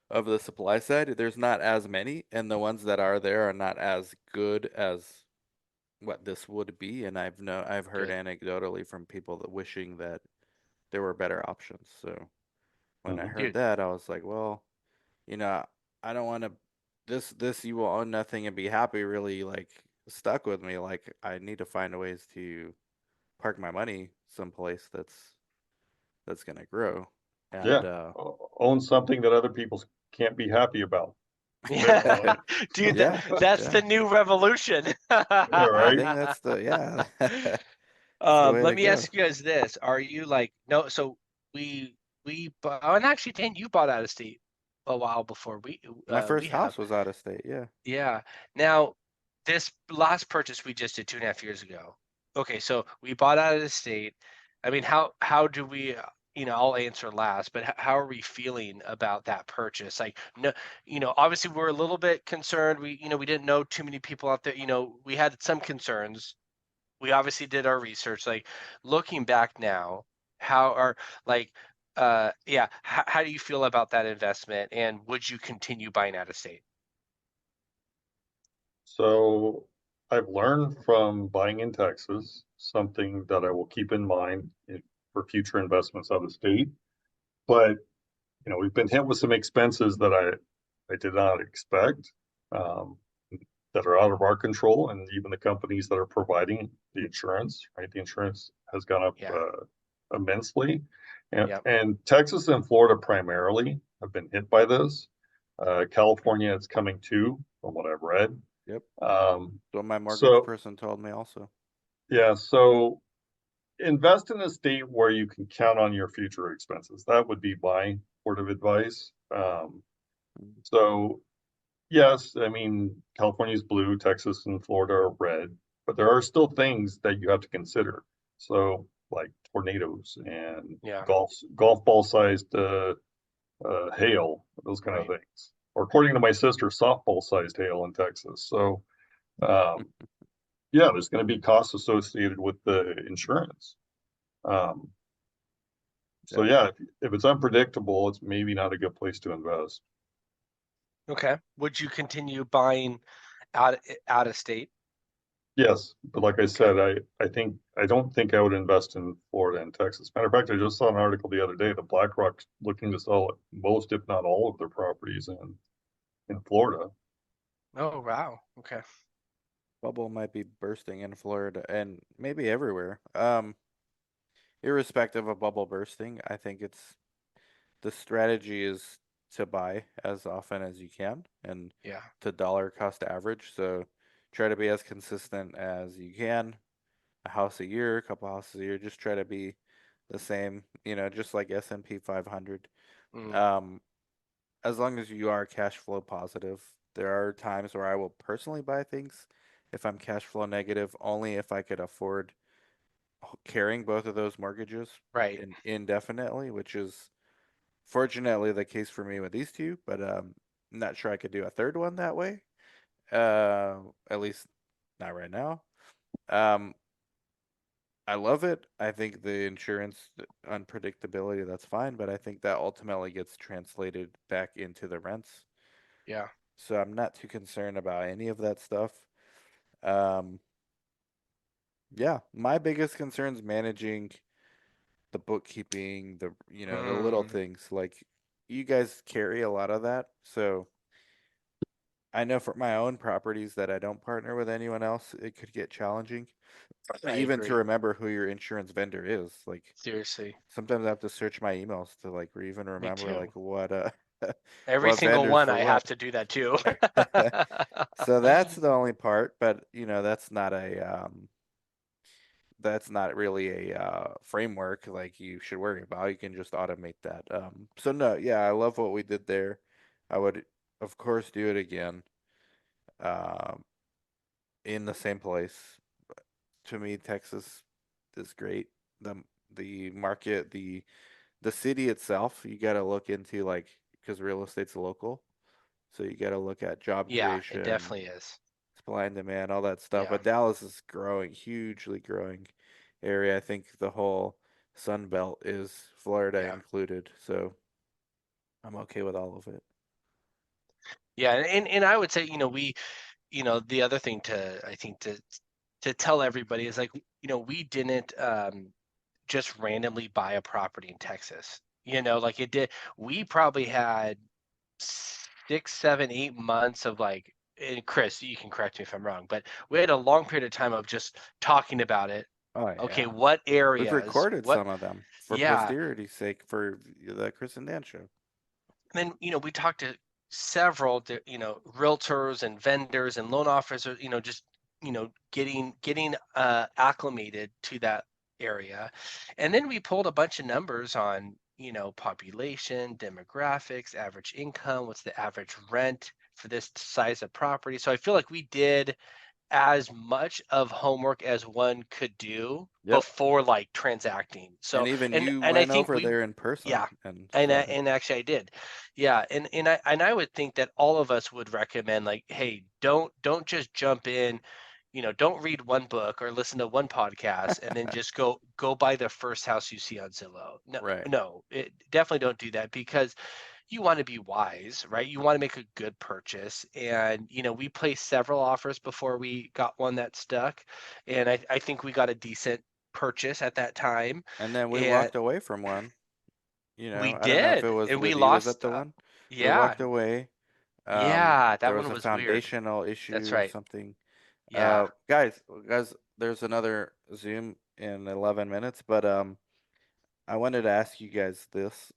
Speaker 2: of the supply side. There's not as many, and the ones that are there are not as good as what this would be. And I've heard
Speaker 1: Good.
Speaker 2: anecdotally from people that wishing that there were better options. So when I
Speaker 3: Mhm.
Speaker 2: heard
Speaker 1: Dude.
Speaker 2: that, I was like, well, I don't want to. This you will own nothing and be happy. Really, like stuck with me. Like I need to find ways to park my money someplace that's gonna grow. And
Speaker 3: Yeah, own something that other people can't be happy about.
Speaker 1: Yeah. Dude,
Speaker 2: Yeah,
Speaker 1: that's
Speaker 2: yeah.
Speaker 1: the new revolution.
Speaker 3: right.
Speaker 2: I think that's the yeah. the way
Speaker 1: Let
Speaker 2: to
Speaker 1: me
Speaker 2: go.
Speaker 1: ask you guys this. Are you like, no, so oh, and actually, Dan, you bought out of state a while before
Speaker 2: My
Speaker 1: we
Speaker 2: first
Speaker 1: have.
Speaker 2: house was out of state. Yeah.
Speaker 1: Yeah. Now, this last purchase we just did 2.5 years ago. Okay, so we bought out of the state. I mean, how do we, I'll answer last, but how are we feeling about that purchase? Like, no, obviously we're a little bit concerned. We didn't know too many people out there. We had some concerns. We obviously did our research. Like, looking back now, how are like, yeah, how do you feel about that investment, and would you continue buying out of state?
Speaker 3: So I've learned from buying in Texas, something that I will keep in mind for future investments out of state. But we've been hit with some expenses that I did not expect, um, that are out of our control, and even the companies that are providing the insurance, right? The insurance has gone up
Speaker 1: Yeah.
Speaker 3: Immensely, and
Speaker 1: Yep.
Speaker 3: Texas and Florida primarily have been hit by this. California is coming too, from what I've read.
Speaker 2: Yep.
Speaker 3: Um,
Speaker 2: What my mortgage
Speaker 3: so
Speaker 2: person told me also.
Speaker 3: yeah, so invest in a state where you can count on your future expenses. That would be my word of advice. So yes, I mean, California's blue, Texas and Florida are red, but there are still things that you have to consider. So like tornadoes and
Speaker 1: Yeah.
Speaker 3: golf ball sized hail, those kind of
Speaker 1: Right.
Speaker 3: things. Or according to my sister, softball sized hail in Texas. So um, yeah, there's going to be costs associated with the insurance. Um, so
Speaker 2: Yep.
Speaker 3: yeah, if it's unpredictable, it's maybe not a good place to invest.
Speaker 1: Okay. Would you continue buying out of state?
Speaker 3: Yes, but like I
Speaker 1: Okay.
Speaker 3: said, I don't think I would invest in Florida and Texas. Matter of fact, I just saw an article the other day that BlackRock's looking to sell most, if not all, of their properties in Florida.
Speaker 1: Oh, wow. Okay.
Speaker 2: Bubble might be bursting in Florida and maybe everywhere. Irrespective of bubble bursting, I think the strategy is to buy as often as you can and
Speaker 1: Yeah.
Speaker 2: to dollar cost average. So try to be as consistent as you can. A house a year, a couple houses a year. Just try to be the same, just like S&P 500.
Speaker 1: Mm,
Speaker 2: Um, as long as you are cash flow positive, there are times where I will personally buy things if I'm cash flow negative, only if I could afford carrying both of those mortgages
Speaker 1: right.
Speaker 2: indefinitely, which is fortunately the case for me with these two, but not sure I could do a third one that way. At least not right now. Um, I love it. I think the insurance unpredictability, that's fine, but I think that ultimately gets translated back into the rents.
Speaker 1: Yeah.
Speaker 2: So I'm not too concerned about any of that stuff. Um, yeah, my biggest concern is managing the bookkeeping, the little
Speaker 1: Mm,
Speaker 2: things. Like you guys carry a lot of that. So I know for my own properties that I don't partner with anyone else, it could get challenging.
Speaker 1: I
Speaker 2: Even to
Speaker 1: agree.
Speaker 2: remember who your insurance vendor is. Like
Speaker 1: Seriously.
Speaker 2: sometimes I have to search my emails to like even
Speaker 1: Me
Speaker 2: remember
Speaker 1: too.
Speaker 2: like what
Speaker 1: Every
Speaker 2: what
Speaker 1: single
Speaker 2: vendors
Speaker 1: one
Speaker 2: for
Speaker 1: I have
Speaker 2: what.
Speaker 1: to do that too.
Speaker 2: So that's the only part, but that's not really a framework like you should worry about. You can just automate that. So no, yeah, I love what we did there. I would of course do it again. Um, in the same place. To me, Texas is great. The the market, the city itself, you got to look into like because real estate's local. So you got to look at job
Speaker 1: Yeah, it
Speaker 2: creation,
Speaker 1: definitely is.
Speaker 2: supply and demand, all that stuff.
Speaker 1: Yeah.
Speaker 2: But Dallas is growing, hugely growing area. I think the whole Sun Belt is Florida
Speaker 1: Yeah.
Speaker 2: included. So I'm okay with all of it.
Speaker 1: Yeah. And I would say, the other thing I think to tell everybody is like, we didn't just randomly buy a property in Texas. Like it did. We probably had 6, 7, 8 months of like, and Chris, you can correct me if I'm wrong, but we had a long period of time of just talking about it.
Speaker 2: Oh
Speaker 1: Okay,
Speaker 2: yeah.
Speaker 1: what
Speaker 2: We've
Speaker 1: areas?
Speaker 2: recorded
Speaker 1: What?
Speaker 2: some of them for
Speaker 1: Yeah.
Speaker 2: posterity's sake for the Chris and Dan show.
Speaker 1: And then, we talked to several, realtors and vendors and loan officers, just, getting acclimated to that area. And then we pulled a bunch of numbers on, population, demographics, average income, what's the average rent for this size of property. So I feel like we did as much of homework as one could do
Speaker 2: Yep.
Speaker 1: before like transacting. So
Speaker 2: And even you
Speaker 1: and I
Speaker 2: went
Speaker 1: think
Speaker 2: over there in person.
Speaker 1: yeah,
Speaker 2: And
Speaker 1: and actually I did. Yeah, and I would think that all of us would recommend like, hey, don't just jump in, don't read one book or listen to one podcast and then just go buy the first house you see on Zillow. No,
Speaker 2: Right.
Speaker 1: no, definitely don't do that, because you want to be wise, right? You want to make a good purchase. And, we placed several offers before we got one that stuck. And I think we got a decent purchase at that time.
Speaker 2: And then we
Speaker 1: And
Speaker 2: walked away from one.
Speaker 1: we
Speaker 2: I don't know if it
Speaker 1: did.
Speaker 2: was
Speaker 1: And we
Speaker 2: with you. Was that
Speaker 1: lost.
Speaker 2: the one? We
Speaker 1: Yeah.
Speaker 2: walked away.
Speaker 1: Yeah.
Speaker 2: There
Speaker 1: That
Speaker 2: was
Speaker 1: one
Speaker 2: a
Speaker 1: was weird.
Speaker 2: foundational issue
Speaker 1: That's
Speaker 2: or
Speaker 1: right.
Speaker 2: something.
Speaker 1: Yeah.
Speaker 2: Guys, there's another Zoom in 11 minutes, but I wanted to ask you guys this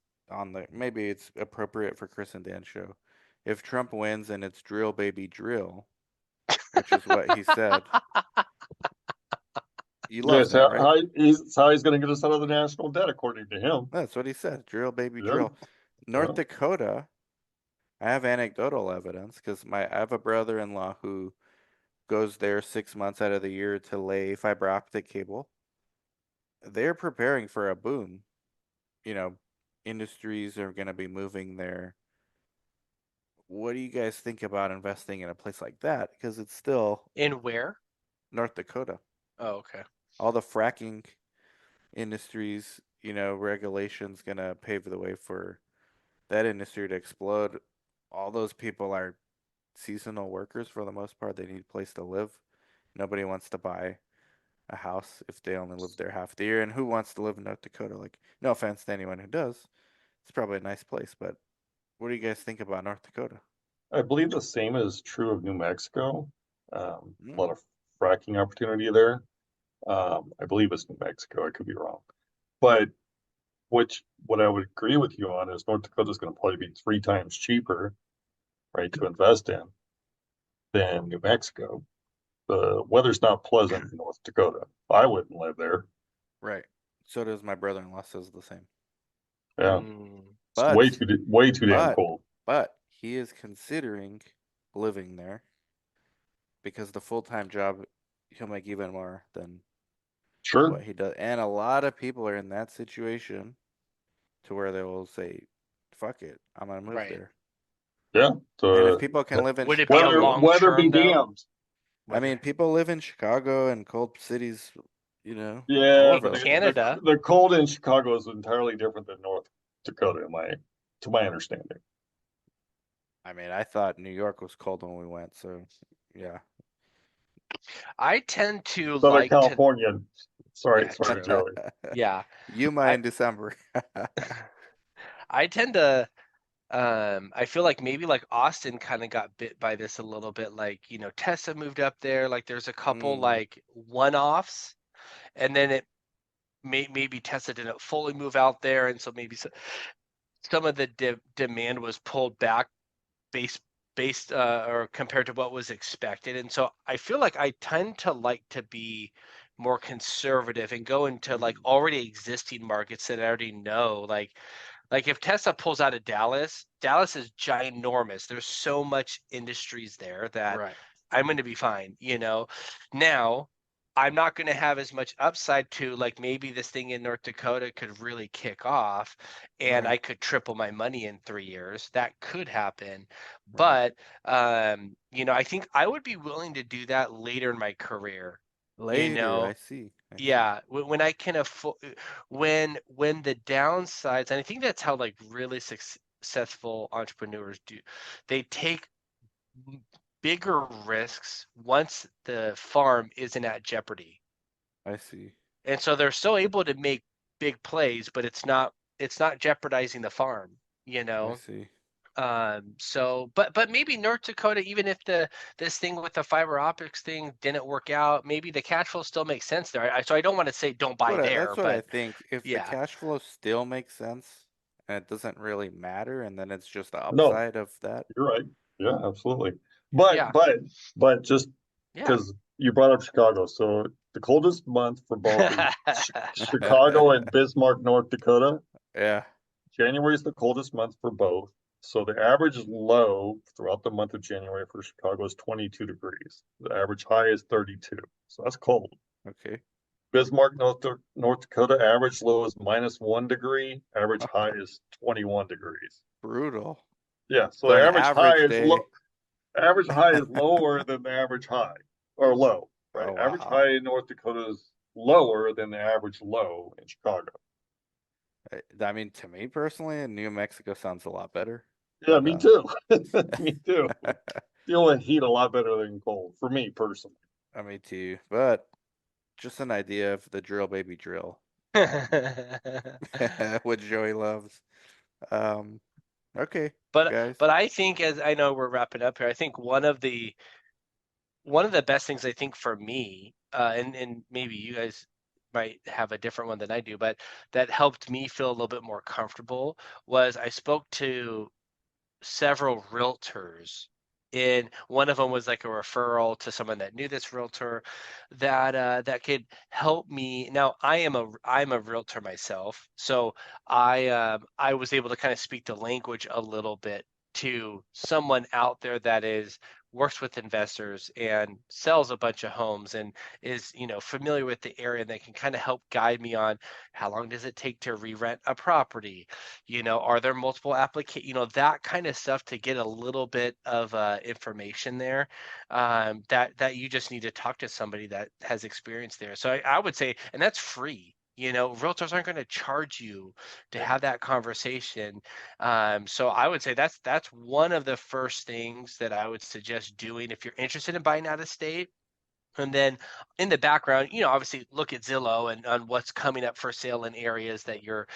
Speaker 2: maybe it's appropriate for Chris and Dan show. If Trump wins and it's drill baby drill, which is what he said. You love
Speaker 3: Yes,
Speaker 2: that, right?
Speaker 3: it's how he's going to get us out of the national debt, according to him.
Speaker 2: That's what he said. Drill baby
Speaker 3: Yeah.
Speaker 2: drill. North
Speaker 3: Yeah.
Speaker 2: Dakota, I have anecdotal evidence because I have a brother-in-law who goes there 6 months out of the year to lay fiber optic cable. They're preparing for a boom. Industries are going to be moving there. What do you guys think about investing in a place like that? Because it's still
Speaker 1: In where?
Speaker 2: North Dakota.
Speaker 1: Oh, okay.
Speaker 2: All the fracking industries, regulations going to pave the way for that industry to explode. All those people are seasonal workers for the most part. They need a place to live. Nobody wants to buy a house if they only live there half the year. And who wants to live in North Dakota? Like, no offense to anyone who does. It's probably a nice place, but what do you guys think about North Dakota?
Speaker 3: I believe the same is true of New Mexico. A
Speaker 2: Mm.
Speaker 3: lot of fracking opportunity there. I believe it's New Mexico. I could be wrong, but what I would agree with you on is North Dakota is going to probably be 3 times cheaper, right, to invest in than New Mexico. The weather's not pleasant in North Dakota. I wouldn't live there.
Speaker 2: Right. So does my brother-in-law, says the same.
Speaker 3: Yeah,
Speaker 1: Mm.
Speaker 3: it's
Speaker 2: But
Speaker 3: way too damn cold.
Speaker 2: But he is considering living there because the full-time job he'll make even more than
Speaker 3: Sure.
Speaker 2: what he does. And a lot of people are in that situation to where they will say, "Fuck it, I'm gonna move
Speaker 1: Right.
Speaker 2: there."
Speaker 3: Yeah.
Speaker 2: And if people can live in
Speaker 1: Would it be a
Speaker 2: Chicago,
Speaker 1: long
Speaker 3: weather be
Speaker 1: term, though?
Speaker 3: damned.
Speaker 2: I mean, people live in Chicago and cold cities, all
Speaker 3: Yeah,
Speaker 2: over
Speaker 3: but
Speaker 2: the
Speaker 1: Canada.
Speaker 3: the cold in Chicago is entirely different than North Dakota, to my understanding.
Speaker 2: I mean, I thought New York was cold when we went, so yeah.
Speaker 1: I tend to
Speaker 3: Southern
Speaker 1: like to.
Speaker 3: California. Sorry,
Speaker 1: Yeah,
Speaker 3: sorry,
Speaker 1: true.
Speaker 3: Joey.
Speaker 1: Yeah.
Speaker 2: Yuma
Speaker 1: I-
Speaker 2: in December.
Speaker 1: I tend to. I feel like maybe like Austin kind of got bit by this a little bit. Like, Tessa moved up there. Like, there's a couple like one-offs, and then it maybe Tessa didn't fully move out there, and so maybe some of the demand was pulled back based or compared to what was expected. And so I feel like I tend to like to be more conservative and go into like already existing markets that I already know. Like if Tesla pulls out of Dallas is ginormous. There's so much industries there that
Speaker 2: Right.
Speaker 1: I'm going to be fine. Now I'm not going to have as much upside to like maybe this thing in North Dakota could really kick off and
Speaker 2: Right.
Speaker 1: I could triple my money in 3 years. That could happen.
Speaker 2: Right.
Speaker 1: But I think I would be willing to do that later in my career.
Speaker 2: Later, I see.
Speaker 1: Yeah, when I can afford, when the downsides, and I think that's how like really successful entrepreneurs do, they take bigger risks once the farm isn't at jeopardy.
Speaker 2: I see.
Speaker 1: And so they're still able to make big plays, but it's not jeopardizing the farm,
Speaker 2: I see.
Speaker 1: So but maybe North Dakota, even if this thing with the fiber optics thing didn't work out, maybe the cash flow still makes sense there. So I don't want to say don't buy there,
Speaker 2: That's what I
Speaker 1: but
Speaker 2: think. If the
Speaker 1: yeah.
Speaker 2: cash flow still makes sense and it doesn't really matter, and then it's just the
Speaker 3: No.
Speaker 2: upside of that.
Speaker 3: You're right. Yeah, absolutely. But
Speaker 1: Yeah.
Speaker 3: but just
Speaker 1: Yeah.
Speaker 3: because you brought up Chicago, so the coldest month for both is Chicago and Bismarck, North Dakota.
Speaker 2: Yeah.
Speaker 3: January is the coldest month for both. So the average low throughout the month of January for Chicago is 22 degrees. The average high is 32. So that's cold.
Speaker 2: Okay.
Speaker 3: Bismarck, North Dakota, average low is -1 degree. Average high is 21 degrees.
Speaker 2: Brutal.
Speaker 3: Yeah, so
Speaker 2: So
Speaker 3: the
Speaker 2: an
Speaker 3: average high
Speaker 2: average
Speaker 3: is
Speaker 2: day.
Speaker 3: average high is lower than the average high, or low, right?
Speaker 2: Oh,
Speaker 3: Average
Speaker 2: wow.
Speaker 3: high in North Dakota is lower than the average low in Chicago.
Speaker 2: I mean, to me personally, New Mexico sounds a lot better.
Speaker 3: Yeah,
Speaker 2: But,
Speaker 3: me too. Me too. Deal with heat a lot better than cold, for me personally.
Speaker 2: Me too. But just an idea of the drill baby drill. What Joey loves. Okay, guys.
Speaker 1: But I think, as I know we're wrapping up here, I think one of the best things I think for me, and maybe you guys might have a different one than I do, but that helped me feel a little bit more comfortable was I spoke to several realtors. And one of them was like a referral to someone that knew this realtor that could help me. Now I'm a realtor myself, so I was able to kind of speak the language a little bit to someone out there that is works with investors and sells a bunch of homes and is familiar with the area, and they can kind of help guide me on how long does it take to re-rent a property, are there multiple that kind of stuff, to get a little bit of information there, that you just need to talk to somebody that has experience there. So I would say, and that's free. Realtors aren't going to charge you to have that conversation. So I would say that's one of the first things that I would suggest doing if you're interested in buying out of state. And then in the background, obviously look at Zillow and on what's coming up for sale in areas that you're,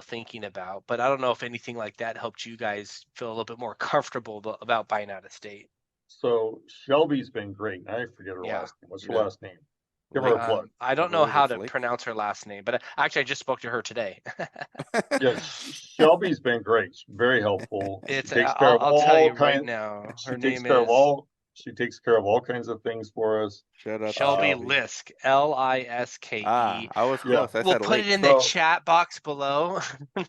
Speaker 1: thinking about. But I don't know if anything like that helped you guys feel a little bit more comfortable about buying out of state.
Speaker 3: So Shelby's been great. I forget her
Speaker 1: Yeah.
Speaker 3: last name. What's her
Speaker 2: Yeah.
Speaker 3: last name? Give her a plug.
Speaker 1: I don't know
Speaker 2: believe
Speaker 1: how
Speaker 2: it's
Speaker 1: to
Speaker 2: Lake.
Speaker 1: pronounce her last name, but actually I just spoke to her today.
Speaker 3: Yeah, Shelby's been great. She's very helpful. She
Speaker 1: It's
Speaker 3: takes care of
Speaker 1: I'll tell
Speaker 3: all
Speaker 1: you right
Speaker 3: kinds.
Speaker 1: now.
Speaker 3: She
Speaker 1: Her
Speaker 3: takes
Speaker 1: name
Speaker 3: care of
Speaker 1: is
Speaker 3: all. She takes care of all kinds of things for us.
Speaker 2: Shout out to
Speaker 1: Shelby
Speaker 2: Shelby.
Speaker 1: Lisk, Liske.
Speaker 2: I was
Speaker 3: Yeah.
Speaker 2: close. I
Speaker 1: We'll
Speaker 2: said
Speaker 1: put it
Speaker 2: Lake.
Speaker 1: in the
Speaker 3: So-
Speaker 1: chat box below.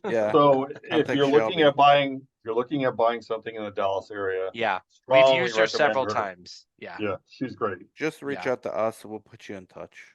Speaker 2: Yeah.
Speaker 3: So if
Speaker 2: take
Speaker 3: you're looking
Speaker 2: Shelby.
Speaker 3: at buying, something in the Dallas area,
Speaker 1: Yeah, we've
Speaker 3: strongly
Speaker 1: used her
Speaker 3: recommend
Speaker 1: several
Speaker 3: her.
Speaker 1: times. Yeah.
Speaker 3: Yeah, she's great.
Speaker 2: Just reach
Speaker 1: Yeah.
Speaker 2: out to us and we'll put you in touch.